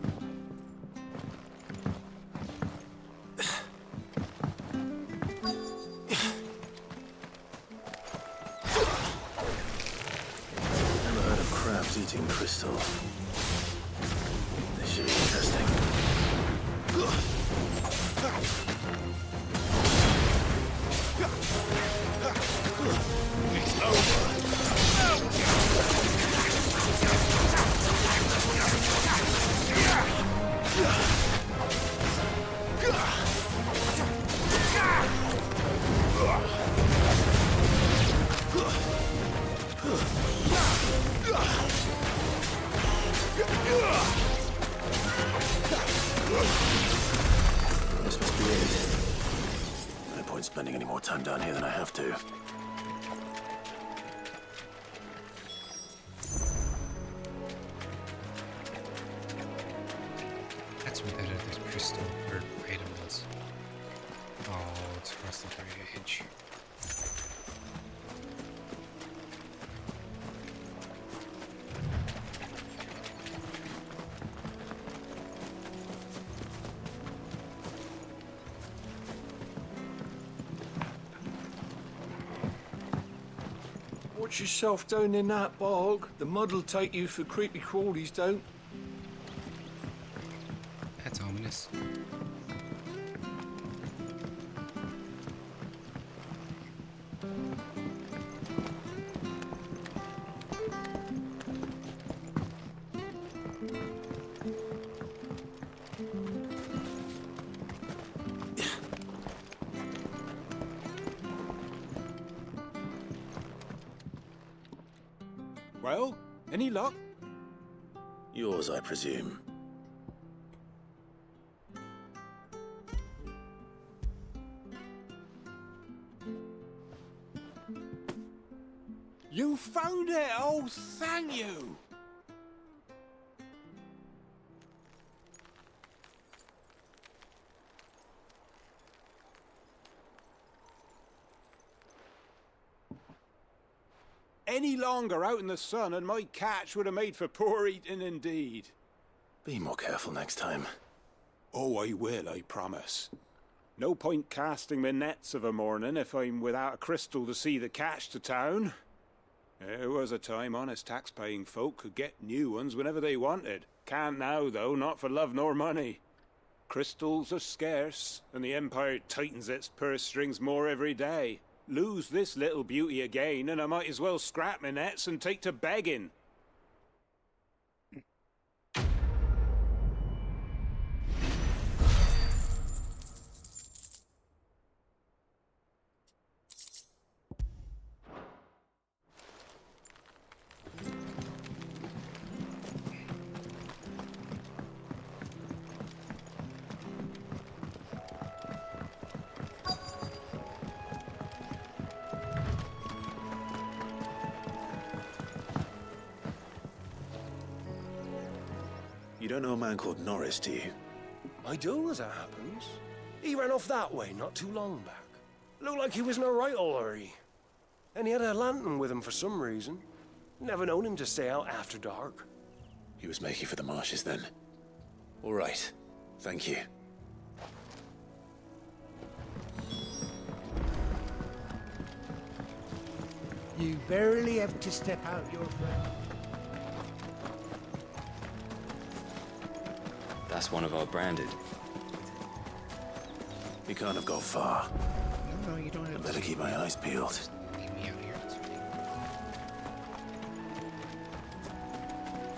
Never heard of crabs eating crystal. This should be interesting. It's over. This must be it. No point spending any more time down here than I have to. That's where that other crystal or item was. Oh, it's across the bridge. Watch yourself down in that bog. The mud'll take you for creepy crawlies, don't. That's ominous. Well, any luck? Yours, I presume. You found it! Oh, thank you! Any longer out in the sun and my catch would have made for poor eating indeed. Be more careful next time. Oh, I will, I promise. No point casting my nets of a morning if I'm without a crystal to see the catch to town. There was a time honest tax-paying folk could get new ones whenever they wanted. Can't now, though, not for love nor money. Crystals are scarce, and the Empire tightens its purse strings more every day. Lose this little beauty again, and I might as well scrap my nets and take to begging. You don't know a man called Norris, do you? I do, as it happens. He ran off that way not too long back. Looked like he was in a right old hurry. And he had a lantern with him for some reason. Never known him to stay out after dark. He was making for the marshes then. All right. Thank you. You barely have to step out your friend. That's one of our branded. He can't have got far. No, you don't have I better keep my eyes peeled. Leave me out here.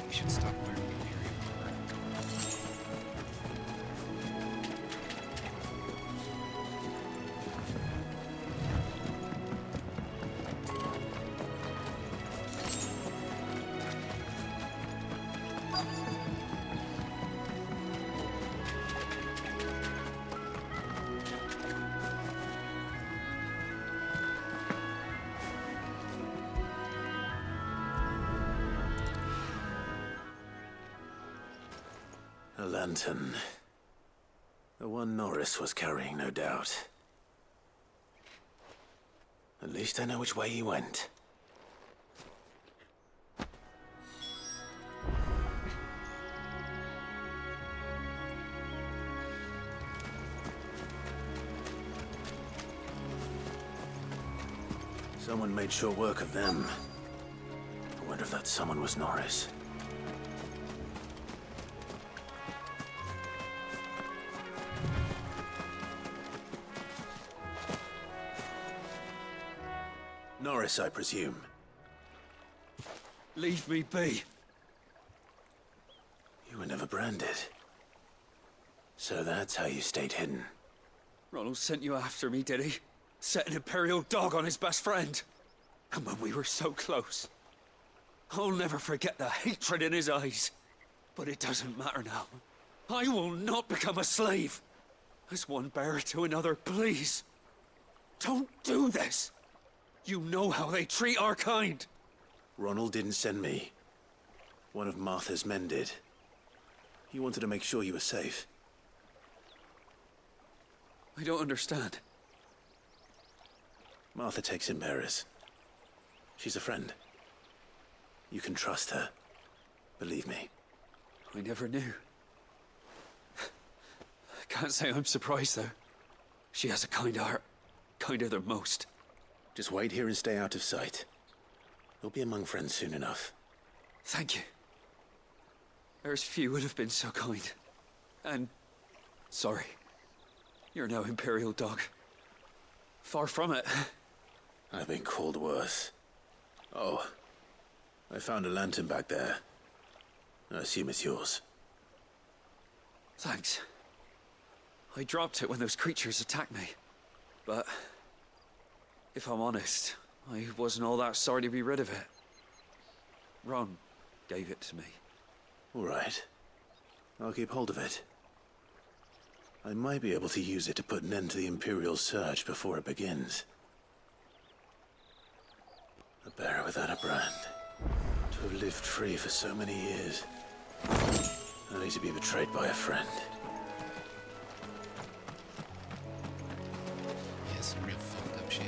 You should stop wearing the A lantern. The one Norris was carrying, no doubt. At least I know which way he went. Someone made short work of them. I wonder if that someone was Norris. Norris, I presume. Leave me be. You were never branded. So that's how you stayed hidden. Ronald sent you after me, did he? Set an Imperial dog on his best friend. And when we were so close. I'll never forget the hatred in his eyes. But it doesn't matter now. I will not become a slave. As one bearer to another, please. Don't do this. You know how they treat our kind. Ronald didn't send me. One of Martha's men did. He wanted to make sure you were safe. I don't understand. Martha takes in bearers. She's a friend. You can trust her. Believe me. I never knew. I can't say I'm surprised, though. She has a kind heart. Kinder than most. Just wait here and stay out of sight. You'll be among friends soon enough. Thank you. There's few would have been so kind. And... sorry. You're no Imperial dog. Far from it. I've been called worse. Oh. I found a lantern back there. I assume it's yours. Thanks. I dropped it when those creatures attacked me. But... if I'm honest, I wasn't all that sorry to be rid of it. Ron gave it to me. All right. I'll keep hold of it. I might be able to use it to put an end to the Imperial surge before it begins. A bearer without a brand. To have lived free for so many years. Only to be betrayed by a friend. Yeah, some real fucked up shit.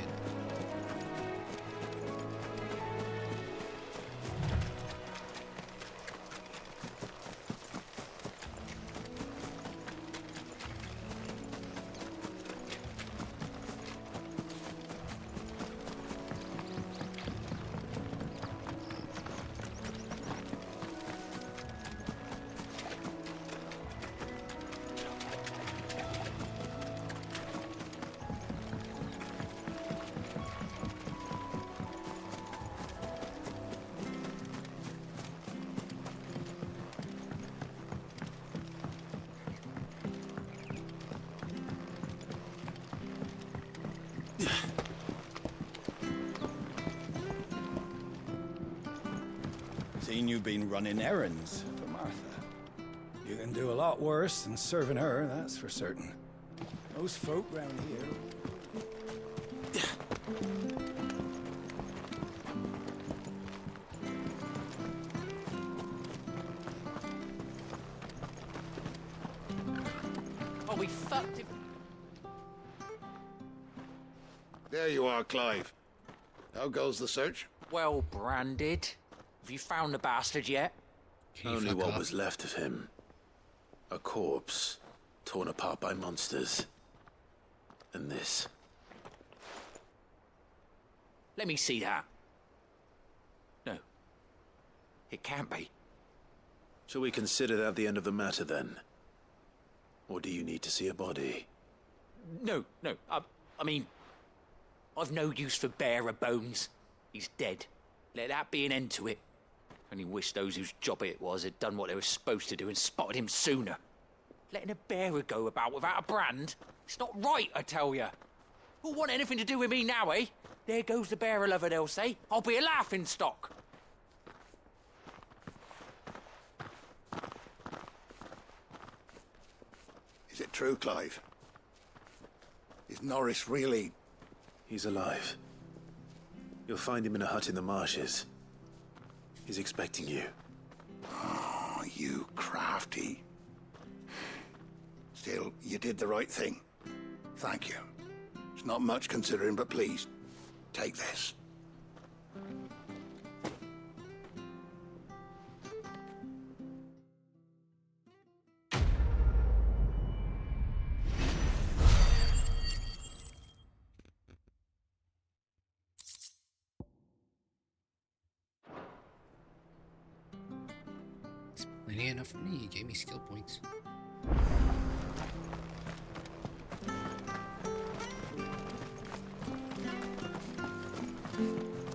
Seen you've been running errands for Martha. You can do a lot worse than serving her, that's for certain. Most folk round here... Oh, we fucked him. There you are, Clive. How goes the search? Well branded. Have you found the bastard yet? Only what was left of him. A corpse, torn apart by monsters. And this. Let me see that. No. It can't be. Shall we consider that the end of the matter, then? Or do you need to see a body? No. I mean, I've no use for bearer bones. He's dead. Let that be an end to it. Only wish those whose job it was had done what they were supposed to do and spotted him sooner. Letting a bearer go about without a brand? It's not right, I tell you. Who'll want anything to do with me now, eh? There goes the bearer lover, they'll say. I'll be a laughing stock. Is it true, Clive? Is Norris really... He's alive. You'll find him in a hut in the marshes. He's expecting you. Oh, you crafty. Still, you did the right thing. Thank you. It's not much considering, but please, take this. It's plenty enough for me. You gave me skill points.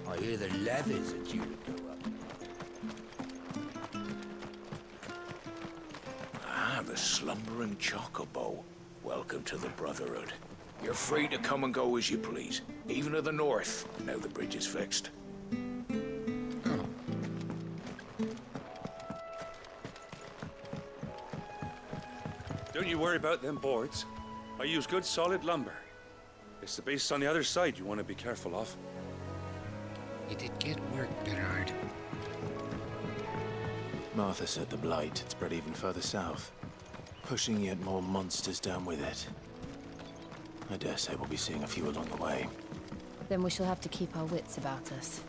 I hear the levies are due to go up. Ah, the slumbering chocobo. Welcome to the Brotherhood. You're free to come and go as you please, even to the north, now the bridge is fixed. Don't you worry about them boards. I use good solid lumber. It's the base on the other side you want to be careful of. You did get work, Bernard. Martha said the blight had spread even further south, pushing yet more monsters down with it. I dare say we'll be seeing a few along the way. Then we shall have to keep our wits about us.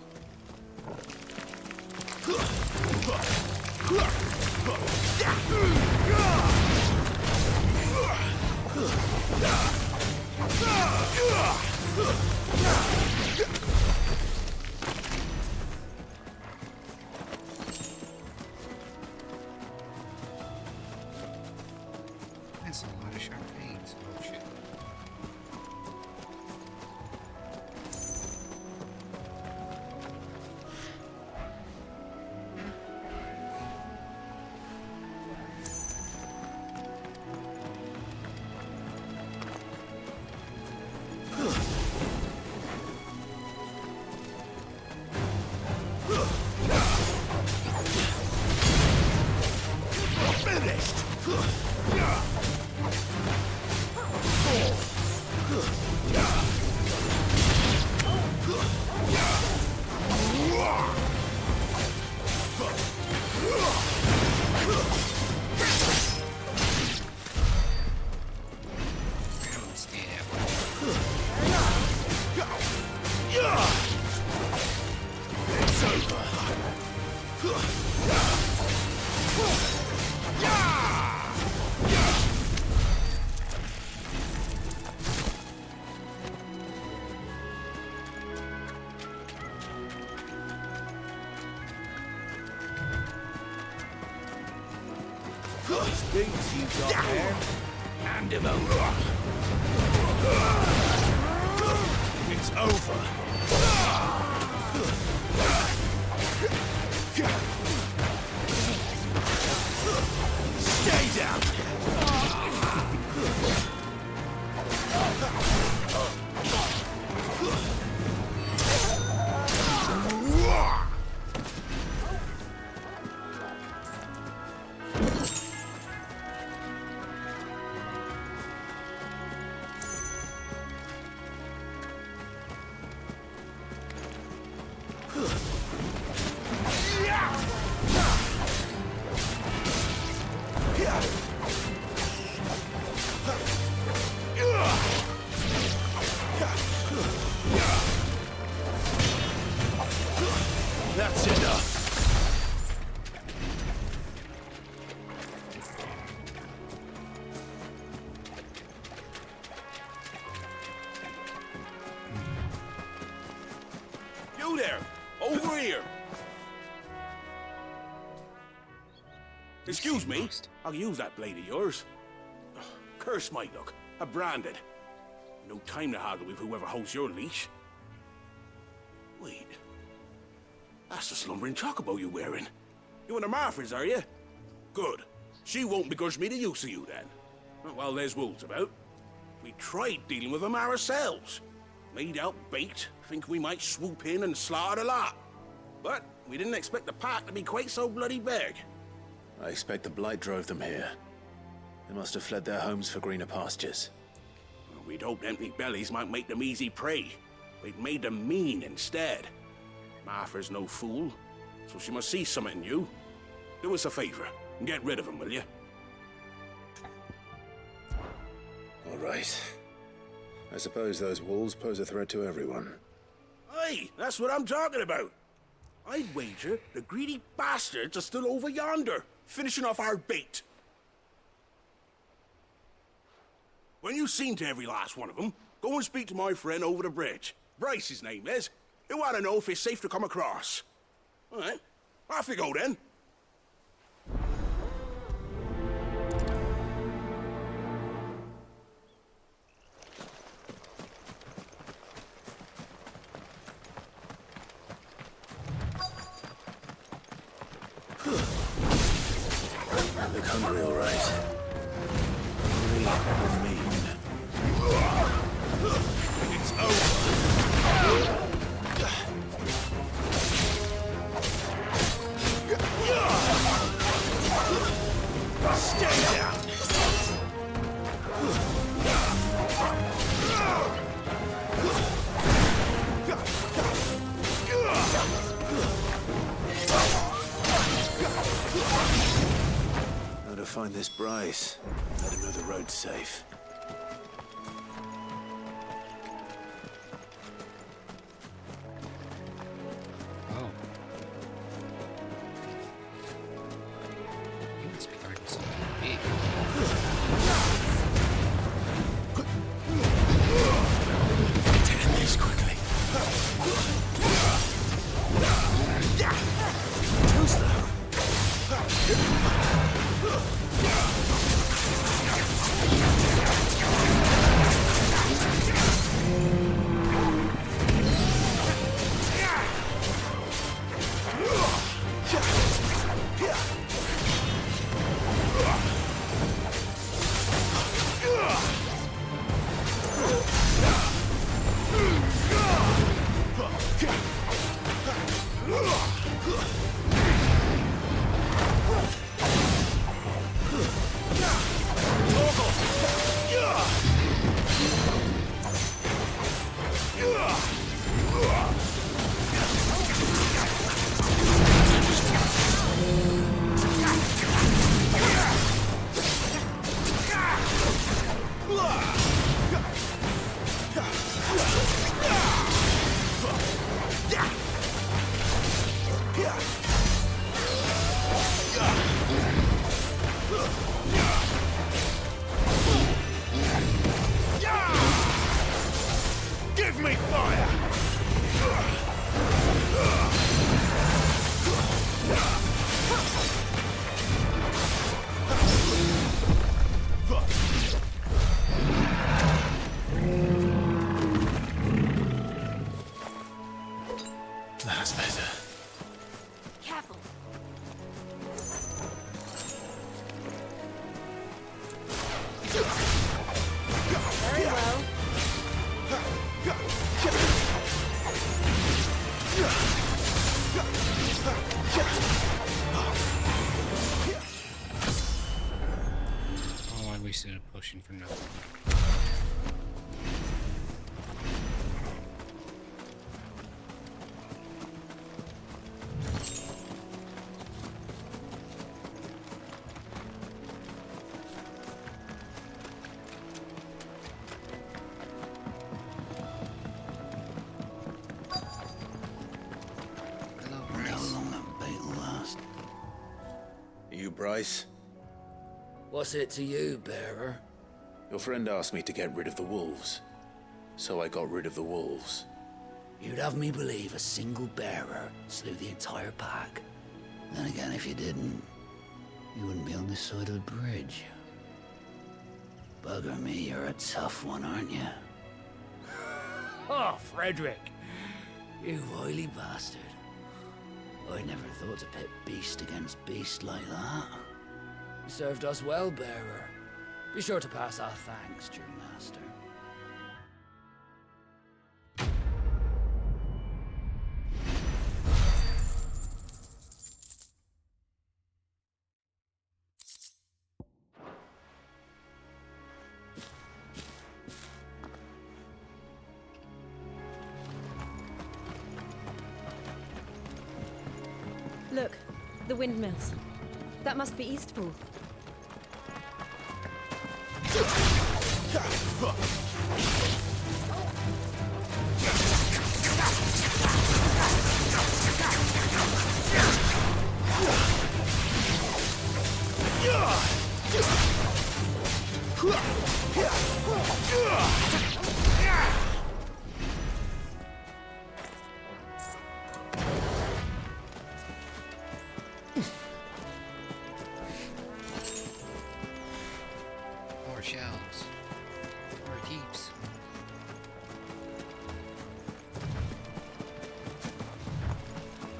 That's a lot of sharp fangs. Oh shit. Boots you got there? Hand him over. It's over. Stay down. That's enough. You there! Over here! Excuse me, I'll use that blade of yours. Curse my luck. I'm branded. No time to haggle with whoever holds your leash. Wait. That's the slumbering chocobo you're wearing. You one of Martha's, are you? Good. She won't begrudge me the use of you, then. Not while there's wolves about. We tried dealing with them ourselves. Made out bait, think we might swoop in and slaughter the lot. But we didn't expect the pack to be quite so bloody big. I expect the blight drove them here. They must have fled their homes for greener pastures. Well, we'd hoped empty bellies might make them easy prey. We'd made them mean instead. Martha's no fool, so she must see something in you. Do us a favor and get rid of them, will you? All right. I suppose those wolves pose a threat to everyone. Aye, that's what I'm talking about. I'd wager the greedy bastards are still over yonder, finishing off our bait. When you've seen to every last one of them, go and speak to my friend over the bridge. Bryce, his name is. He'll want to know if it's safe to come across. All right, off you go then. Look hungry, all right. Hungry or mean. It's over. Stay down. How to find this Bryce? Let him know the road's safe. Oh. He must be guarding something big. Take these quickly. Too slow. Give me fire! That's better. Careful. Very well. Oh, I wasted a potion for nothing. You, Bryce? What's it to you, bearer? Your friend asked me to get rid of the wolves. So I got rid of the wolves. You'd have me believe a single bearer slew the entire pack. Then again, if you didn't, you wouldn't be on this side of the bridge. Bugger me, you're a tough one, aren't you? Oh, Frederick! You wily bastard. I never thought to pit beast against beast like that. You served us well, bearer. Be sure to pass our thanks to your master. Look, the windmills. That must be Eastpool. More shells. More heaps.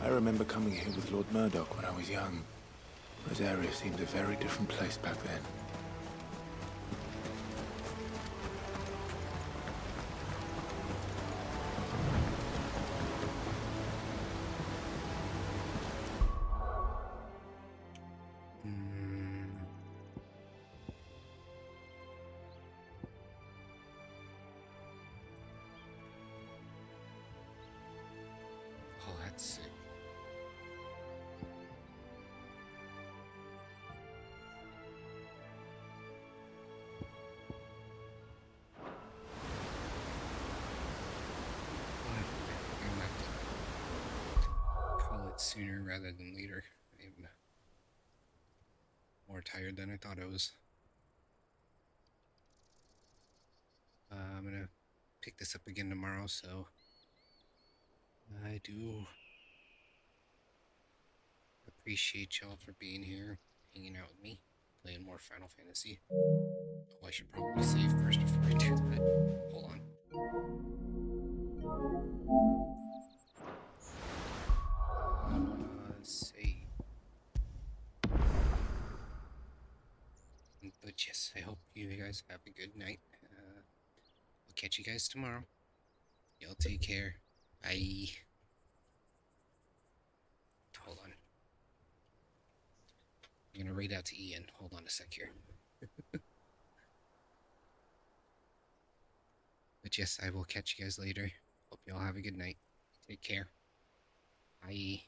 I remember coming here with Lord Murdoch when I was young. This area seemed a very different place back then. Oh, that's sick. Call it sooner rather than later. I'm more tired than I thought I was. I'm gonna pick this up again tomorrow, so I do appreciate y'all for being here, hanging out with me, playing more Final Fantasy. Oh, I should probably save first before I do that. Hold on. Save. But yes, I hope you guys have a good night. I'll catch you guys tomorrow. Y'all take care. Bye. Hold on. I'm gonna read out to Ian. Hold on a sec here. But yes, I will catch you guys later. Hope y'all have a good night. Take care. Bye.